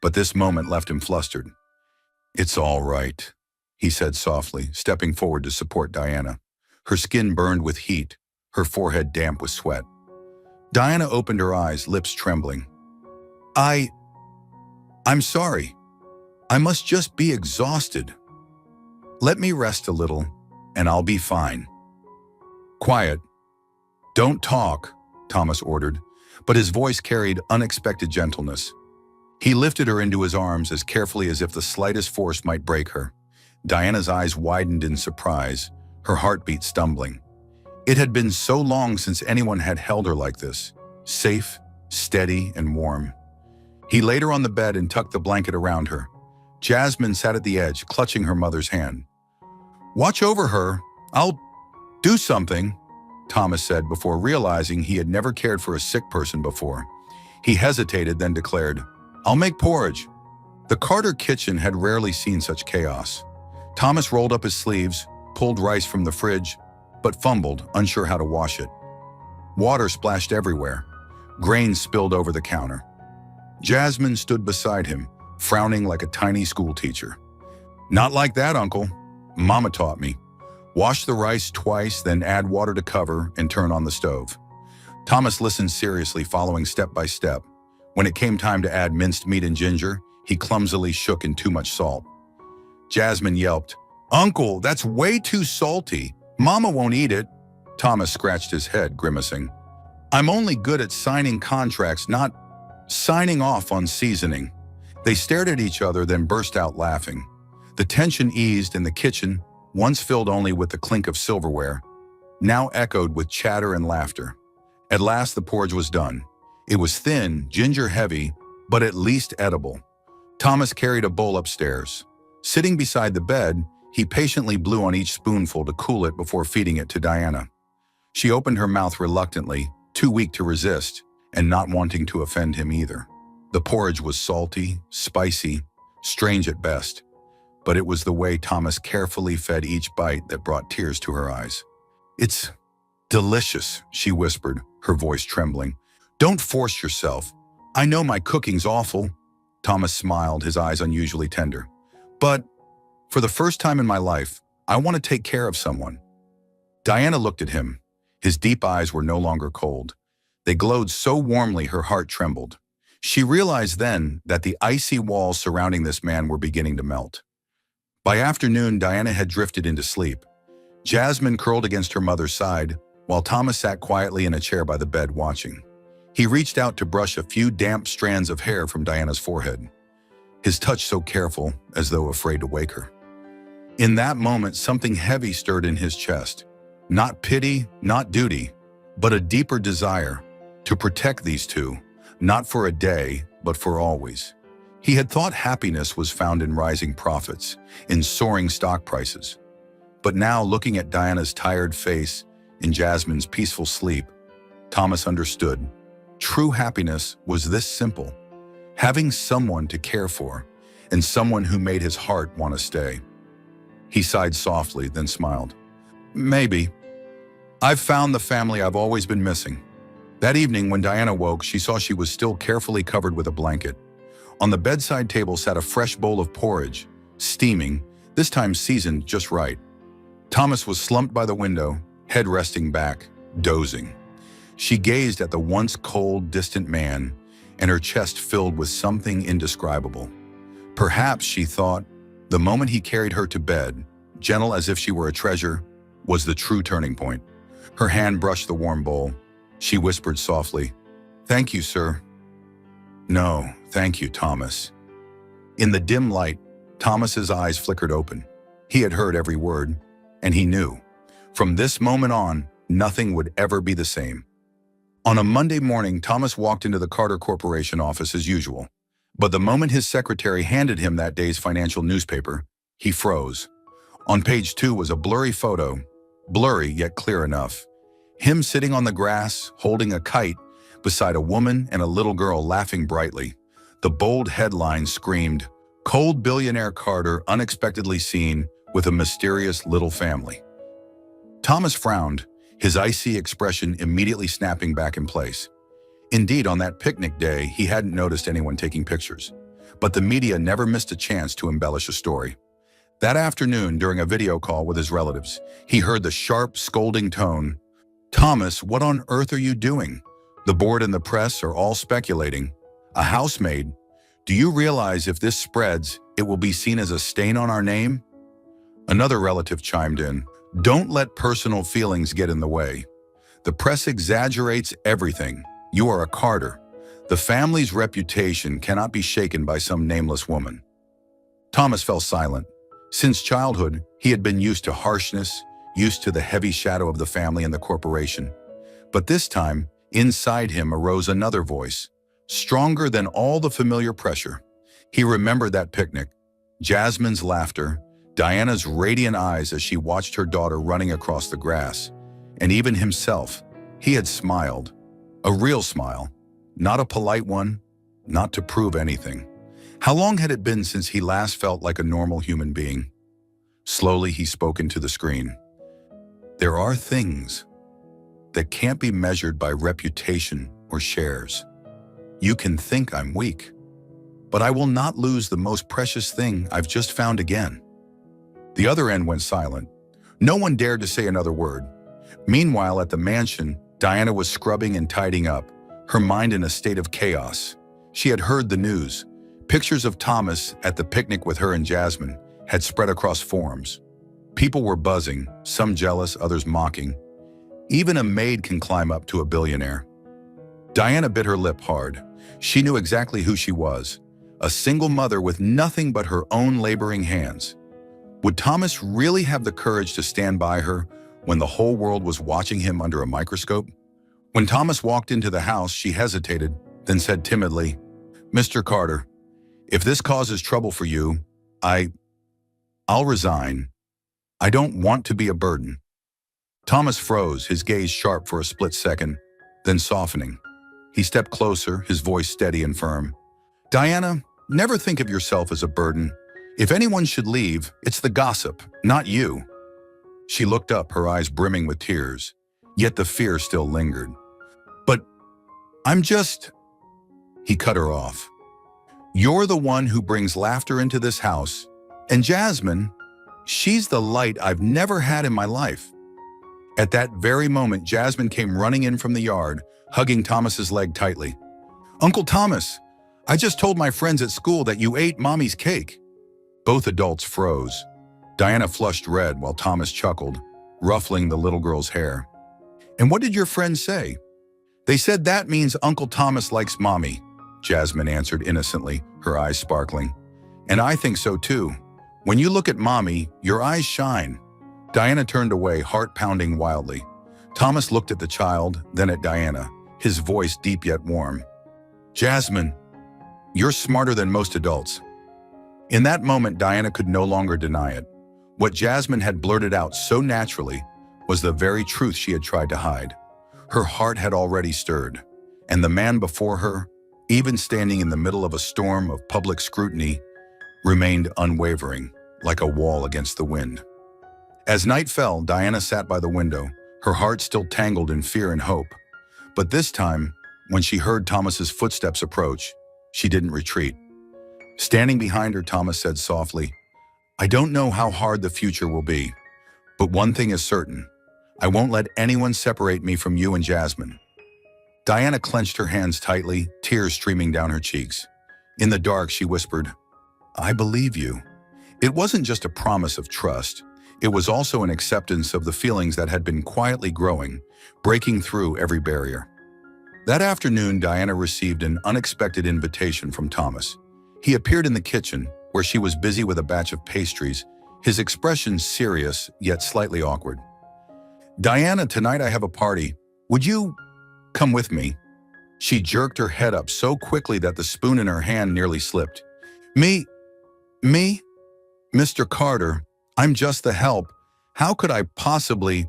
but this moment left him flustered. "It's all right," he said softly, stepping forward to support Diana. Her skin burned with heat, her forehead damp with sweat. Diana opened her eyes, lips trembling. I'm sorry. I must just be exhausted. Let me rest a little, and I'll be fine." "Quiet. Don't talk," Thomas ordered, but his voice carried unexpected gentleness. He lifted her into his arms as carefully as if the slightest force might break her. Diana's eyes widened in surprise, her heartbeat stumbling. It had been so long since anyone had held her like this, safe, steady, and warm. He laid her on the bed and tucked the blanket around her. Jasmine sat at the edge, clutching her mother's hand. "Watch over her. I'll do something," Thomas said before realizing he had never cared for a sick person before. He hesitated, then declared, "I'll make porridge." The Carter kitchen had rarely seen such chaos. Thomas rolled up his sleeves, pulled rice from the fridge, but fumbled, unsure how to wash it. Water splashed everywhere. Grain spilled over the counter. Jasmine stood beside him, frowning like a tiny schoolteacher. "Not like that, Uncle. Mama taught me. Wash the rice twice, then add water to cover and turn on the stove." Thomas listened seriously, following step by step. When it came time to add minced meat and ginger, he clumsily shook in too much salt. Jasmine yelped, "Uncle, that's way too salty. Mama won't eat it." Thomas scratched his head, grimacing. "I'm only good at signing contracts, not signing off on seasoning." They stared at each other, then burst out laughing. The tension eased, and the kitchen, once filled only with the clink of silverware, now echoed with chatter and laughter. At last the porridge was done. It was thin, ginger-heavy, but at least edible. Thomas carried a bowl upstairs. Sitting beside the bed, he patiently blew on each spoonful to cool it before feeding it to Diana. She opened her mouth reluctantly, too weak to resist, and not wanting to offend him either. The porridge was salty, spicy, strange at best, but it was the way Thomas carefully fed each bite that brought tears to her eyes. "It's delicious," she whispered, her voice trembling. "Don't force yourself. I know my cooking's awful." Thomas smiled, his eyes unusually tender. "But for the first time in my life, I want to take care of someone." Diana looked at him. His deep eyes were no longer cold. They glowed so warmly her heart trembled. She realized then that the icy walls surrounding this man were beginning to melt. By afternoon, Diana had drifted into sleep. Jasmine curled against her mother's side, while Thomas sat quietly in a chair by the bed watching. He reached out to brush a few damp strands of hair from Diana's forehead, his touch so careful, as though afraid to wake her. In that moment, something heavy stirred in his chest. Not pity, not duty, but a deeper desire to protect these two, not for a day, but for always. He had thought happiness was found in rising profits, in soaring stock prices. But now, looking at Diana's tired face and Jasmine's peaceful sleep, Thomas understood. True happiness was this simple: having someone to care for, and someone who made his heart want to stay. He sighed softly, then smiled. "Maybe. I've found the family I've always been missing." That evening, when Diana woke, she saw she was still carefully covered with a blanket. On the bedside table sat a fresh bowl of porridge, steaming, this time seasoned just right. Thomas was slumped by the window, head resting back, dozing. She gazed at the once cold, distant man, and her chest filled with something indescribable. Perhaps, she thought, the moment he carried her to bed, gentle as if she were a treasure, was the true turning point. Her hand brushed the warm bowl. She whispered softly, "Thank you, sir." "No, thank you, Thomas." In the dim light, Thomas's eyes flickered open. He had heard every word, and he knew. From this moment on, nothing would ever be the same. On a Monday morning, Thomas walked into the Carter Corporation office as usual. But the moment his secretary handed him that day's financial newspaper, he froze. On page 2 was a blurry photo, blurry yet clear enough. Him sitting on the grass, holding a kite, beside a woman and a little girl laughing brightly. The bold headline screamed, "Cold billionaire Carter unexpectedly seen with a mysterious little family." Thomas frowned, his icy expression immediately snapping back in place. Indeed, on that picnic day, he hadn't noticed anyone taking pictures. But the media never missed a chance to embellish a story. That afternoon, during a video call with his relatives, he heard the sharp, scolding tone, "Thomas, what on earth are you doing? The board and the press are all speculating. A housemaid? Do you realize if this spreads, it will be seen as a stain on our name?" Another relative chimed in, "Don't let personal feelings get in the way. The press exaggerates everything. You are a Carter. The family's reputation cannot be shaken by some nameless woman." Thomas fell silent. Since childhood, he had been used to harshness, used to the heavy shadow of the family and the corporation. But this time, inside him arose another voice, stronger than all the familiar pressure. He remembered that picnic, Jasmine's laughter, Diana's radiant eyes as she watched her daughter running across the grass, and even himself. He had smiled, a real smile, not a polite one, not to prove anything. How long had it been since he last felt like a normal human being? Slowly, he spoke into the screen. There are things that can't be measured by reputation or shares. You can think I'm weak, but I will not lose the most precious thing I've just found again. The other end went silent. No one dared to say another word. Meanwhile, at the mansion, Diana was scrubbing and tidying up, her mind in a state of chaos. She had heard the news. Pictures of Thomas at the picnic with her and Jasmine had spread across forums. People were buzzing, some jealous, others mocking. Even a maid can climb up to a billionaire. Diana bit her lip hard. She knew exactly who she was, a single mother with nothing but her own laboring hands. Would Thomas really have the courage to stand by her when the whole world was watching him under a microscope? When Thomas walked into the house, she hesitated, then said timidly, "Mr. Carter, if this causes trouble for you, I'll resign. I don't want to be a burden." Thomas froze, his gaze sharp for a split second, then softening. He stepped closer, his voice steady and firm. "Diana, never think of yourself as a burden. If anyone should leave, it's the gossip, not you." She looked up, her eyes brimming with tears, yet the fear still lingered. "But He cut her off. "You're the one who brings laughter into this house, and Jasmine, she's the light I've never had in my life." At that very moment, Jasmine came running in from the yard, hugging Thomas's leg tightly. "Uncle Thomas, I just told my friends at school that you ate Mommy's cake." Both adults froze. Diana flushed red while Thomas chuckled, ruffling the little girl's hair. "And what did your friends say?" "They said that means Uncle Thomas likes Mommy," Jasmine answered innocently, her eyes sparkling. "And I think so too. When you look at Mommy, your eyes shine." Diana turned away, heart pounding wildly. Thomas looked at the child, then at Diana, his voice deep yet warm. "Jasmine, you're smarter than most adults." In that moment, Diana could no longer deny it. What Jasmine had blurted out so naturally was the very truth she had tried to hide. Her heart had already stirred, and the man before her, even standing in the middle of a storm of public scrutiny, remained unwavering, like a wall against the wind. As night fell, Diana sat by the window, her heart still tangled in fear and hope. But this time, when she heard Thomas's footsteps approach, she didn't retreat. Standing behind her, Thomas said softly, "I don't know how hard the future will be, but one thing is certain. I won't let anyone separate me from you and Jasmine." Diana clenched her hands tightly, tears streaming down her cheeks. In the dark, she whispered, "I believe you." It wasn't just a promise of trust. It was also an acceptance of the feelings that had been quietly growing, breaking through every barrier. That afternoon, Diana received an unexpected invitation from Thomas. He appeared in the kitchen, where she was busy with a batch of pastries, his expression serious yet slightly awkward. "Diana, tonight I have a party. Would you come with me?" She jerked her head up so quickly that the spoon in her hand nearly slipped. Me? Mr. Carter, I'm just the help. How could I possibly?"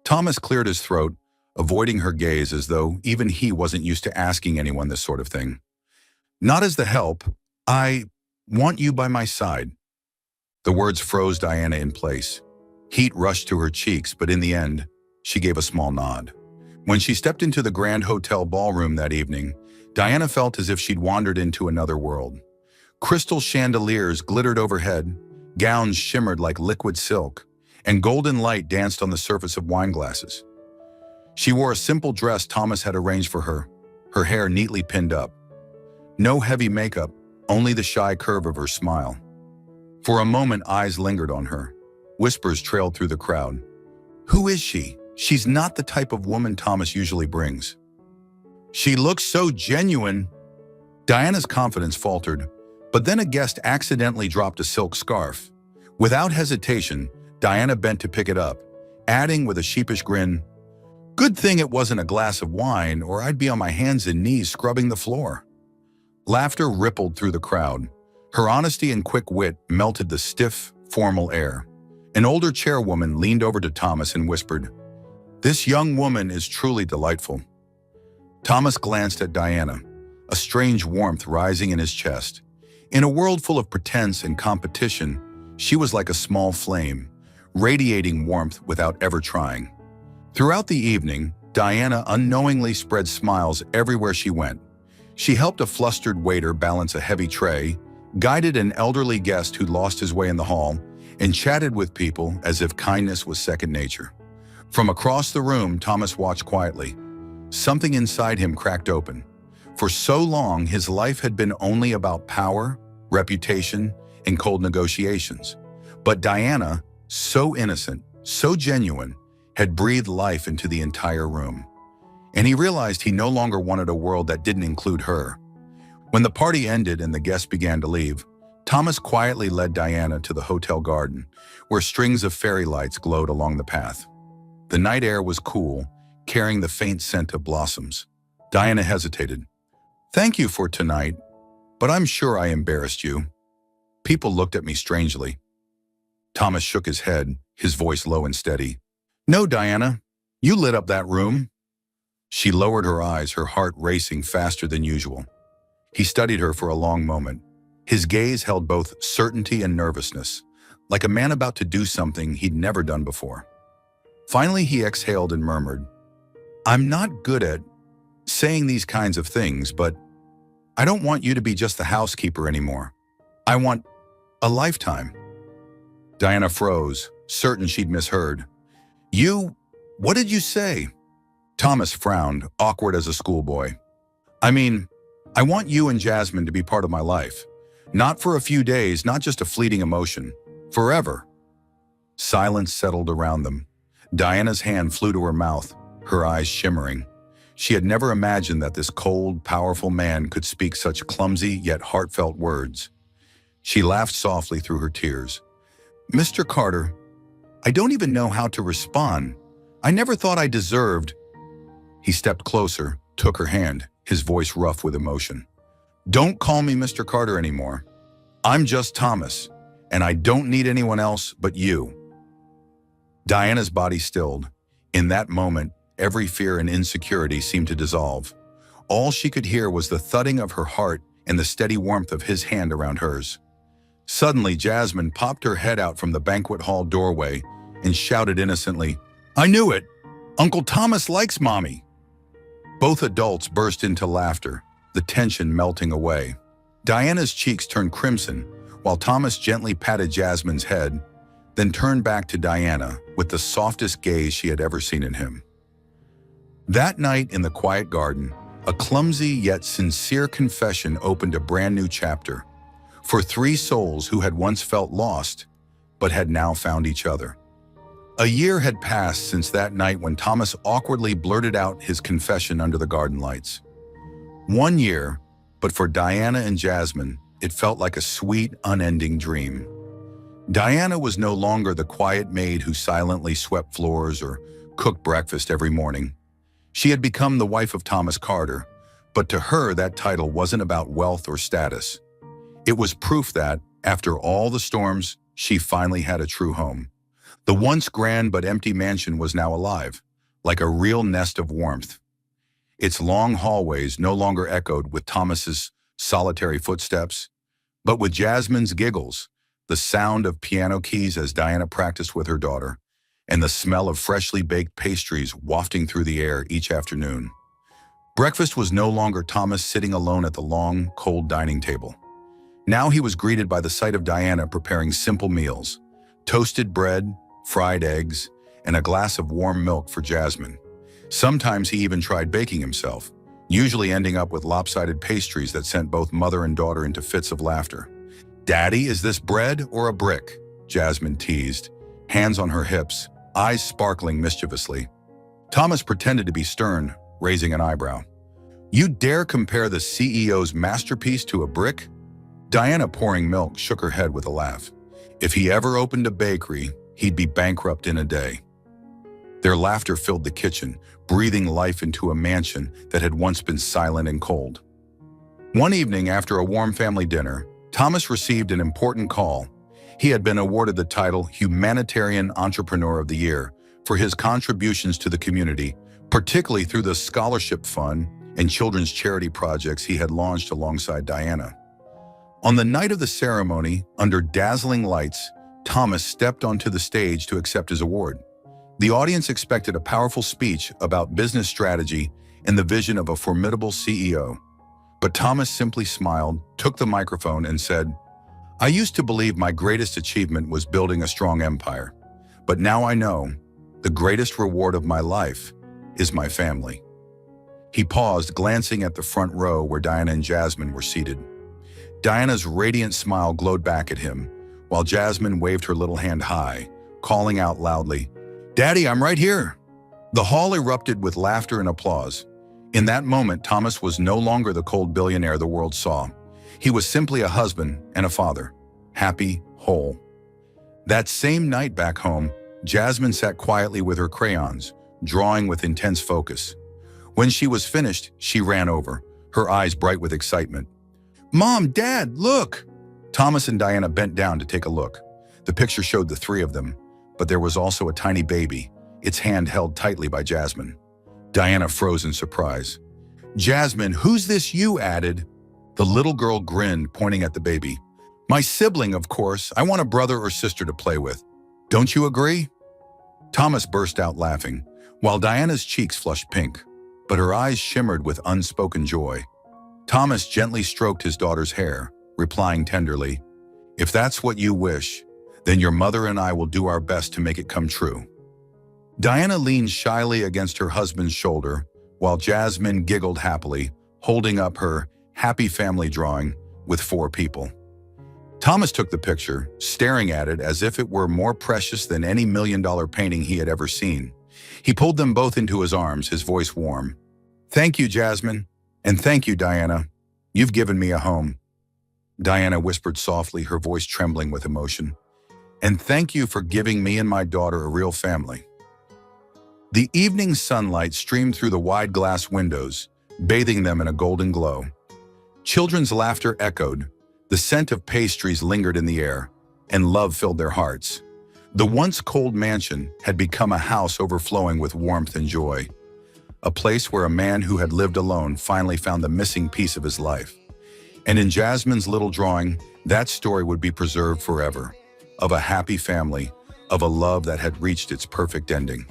Thomas cleared his throat, avoiding her gaze as though even he wasn't used to asking anyone this sort of thing. "Not as the help. I want you by my side." The words froze Diana in place. Heat rushed to her cheeks, but in the end, she gave a small nod. When she stepped into the Grand Hotel ballroom that evening, Diana felt as if she'd wandered into another world. Crystal chandeliers glittered overhead, gowns shimmered like liquid silk, and golden light danced on the surface of wine glasses. She wore a simple dress Thomas had arranged for her hair neatly pinned up. No heavy makeup, only the shy curve of her smile. For a moment, eyes lingered on her. Whispers trailed through the crowd. Who is she? She's not the type of woman Thomas usually brings. She looks so genuine. Diana's confidence faltered, but then a guest accidentally dropped a silk scarf. Without hesitation, Diana bent to pick it up, adding with a sheepish grin, "Good thing it wasn't a glass of wine, or I'd be on my hands and knees scrubbing the floor." Laughter rippled through the crowd. Her honesty and quick wit melted the stiff, formal air. An older chairwoman leaned over to Thomas and whispered, "This young woman is truly delightful." Thomas glanced at Diana, a strange warmth rising in his chest. In a world full of pretense and competition, she was like a small flame, radiating warmth without ever trying. Throughout the evening, Diana unknowingly spread smiles everywhere she went. She helped a flustered waiter balance a heavy tray, guided an elderly guest who lost his way in the hall, and chatted with people as if kindness was second nature. From across the room, Thomas watched quietly. Something inside him cracked open. For so long, his life had been only about power, reputation, and cold negotiations. But Diana, so innocent, so genuine, had breathed life into the entire room. And he realized he no longer wanted a world that didn't include her. When the party ended and the guests began to leave, Thomas quietly led Diana to the hotel garden, where strings of fairy lights glowed along the path. The night air was cool, carrying the faint scent of blossoms. Diana hesitated. "Thank you for tonight, but I'm sure I embarrassed you." People looked at me strangely. Thomas shook his head, his voice low and steady. "No, Diana, you lit up that room." She lowered her eyes, her heart racing faster than usual. He studied her for a long moment. His gaze held both certainty and nervousness, like a man about to do something he'd never done before. Finally, he exhaled and murmured, "I'm not good at saying these kinds of things, but I don't want you to be just the housekeeper anymore. I want a lifetime." Diana froze, certain she'd misheard. What did you say?" Thomas frowned, awkward as a schoolboy. "I mean, I want you and Jasmine to be part of my life. Not for a few days, not just a fleeting emotion. Forever." Silence settled around them. Diana's hand flew to her mouth, her eyes shimmering. She had never imagined that this cold, powerful man could speak such clumsy yet heartfelt words. She laughed softly through her tears. "Mr. Carter, I don't even know how to respond. I never thought I deserved—" He stepped closer, took her hand, his voice rough with emotion. "Don't call me Mr. Carter anymore. I'm just Thomas, and I don't need anyone else but you." Diana's body stilled. In that moment, every fear and insecurity seemed to dissolve. All she could hear was the thudding of her heart and the steady warmth of his hand around hers. Suddenly, Jasmine popped her head out from the banquet hall doorway and shouted innocently, "I knew it! Uncle Thomas likes Mommy!" Both adults burst into laughter, the tension melting away. Diana's cheeks turned crimson, while Thomas gently patted Jasmine's head, then turned back to Diana with the softest gaze she had ever seen in him. That night in the quiet garden, a clumsy yet sincere confession opened a brand new chapter for three souls who had once felt lost, but had now found each other. A year had passed since that night when Thomas awkwardly blurted out his confession under the garden lights. 1 year, but for Diana and Jasmine, it felt like a sweet, unending dream. Diana was no longer the quiet maid who silently swept floors or cooked breakfast every morning. She had become the wife of Thomas Carter, but to her that title wasn't about wealth or status. It was proof that, after all the storms, she finally had a true home. The once grand but empty mansion was now alive, like a real nest of warmth. Its long hallways no longer echoed with Thomas's solitary footsteps, but with Jasmine's giggles, the sound of piano keys as Diana practiced with her daughter, and the smell of freshly baked pastries wafting through the air each afternoon. Breakfast was no longer Thomas sitting alone at the long, cold dining table. Now he was greeted by the sight of Diana preparing simple meals, toasted bread, fried eggs, and a glass of warm milk for Jasmine. Sometimes he even tried baking himself, usually ending up with lopsided pastries that sent both mother and daughter into fits of laughter. "Daddy, is this bread or a brick?" Jasmine teased, hands on her hips, eyes sparkling mischievously. Thomas pretended to be stern, raising an eyebrow. "You dare compare the CEO's masterpiece to a brick?" Diana, pouring milk, shook her head with a laugh. If he ever opened a bakery, he'd be bankrupt in a day. Their laughter filled the kitchen, breathing life into a mansion that had once been silent and cold. One evening after a warm family dinner, Thomas received an important call. He had been awarded the title Humanitarian Entrepreneur of the Year for his contributions to the community, particularly through the scholarship fund and children's charity projects he had launched alongside Diana. On the night of the ceremony, under dazzling lights, Thomas stepped onto the stage to accept his award. The audience expected a powerful speech about business strategy and the vision of a formidable CEO. But Thomas simply smiled, took the microphone, and said, "I used to believe my greatest achievement was building a strong empire. But now I know the greatest reward of my life is my family." He paused, glancing at the front row where Diana and Jasmine were seated. Diana's radiant smile glowed back at him, while Jasmine waved her little hand high, calling out loudly, "Daddy, I'm right here." The hall erupted with laughter and applause. In that moment, Thomas was no longer the cold billionaire the world saw. He was simply a husband and a father, happy, whole. That same night back home, Jasmine sat quietly with her crayons, drawing with intense focus. When she was finished, she ran over, her eyes bright with excitement. "Mom, Dad, look!" Thomas and Diana bent down to take a look. The picture showed the three of them, but there was also a tiny baby, its hand held tightly by Jasmine. Diana froze in surprise. "Jasmine, who's this you added?" The little girl grinned, pointing at the baby. "My sibling, of course. I want a brother or sister to play with. Don't you agree?" Thomas burst out laughing, while Diana's cheeks flushed pink, but her eyes shimmered with unspoken joy. Thomas gently stroked his daughter's hair, replying tenderly, "If that's what you wish, then your mother and I will do our best to make it come true." Diana leaned shyly against her husband's shoulder, while Jasmine giggled happily, holding up her happy family drawing with 4 people. Thomas took the picture, staring at it as if it were more precious than any million-dollar painting he had ever seen. He pulled them both into his arms, his voice warm. "Thank you, Jasmine. And thank you, Diana. You've given me a home." Diana whispered softly, her voice trembling with emotion. "And thank you for giving me and my daughter a real family." The evening sunlight streamed through the wide glass windows, bathing them in a golden glow. Children's laughter echoed, the scent of pastries lingered in the air, and love filled their hearts. The once cold mansion had become a house overflowing with warmth and joy. A place where a man who had lived alone finally found the missing piece of his life. And in Jasmine's little drawing, that story would be preserved forever, of a happy family, of a love that had reached its perfect ending.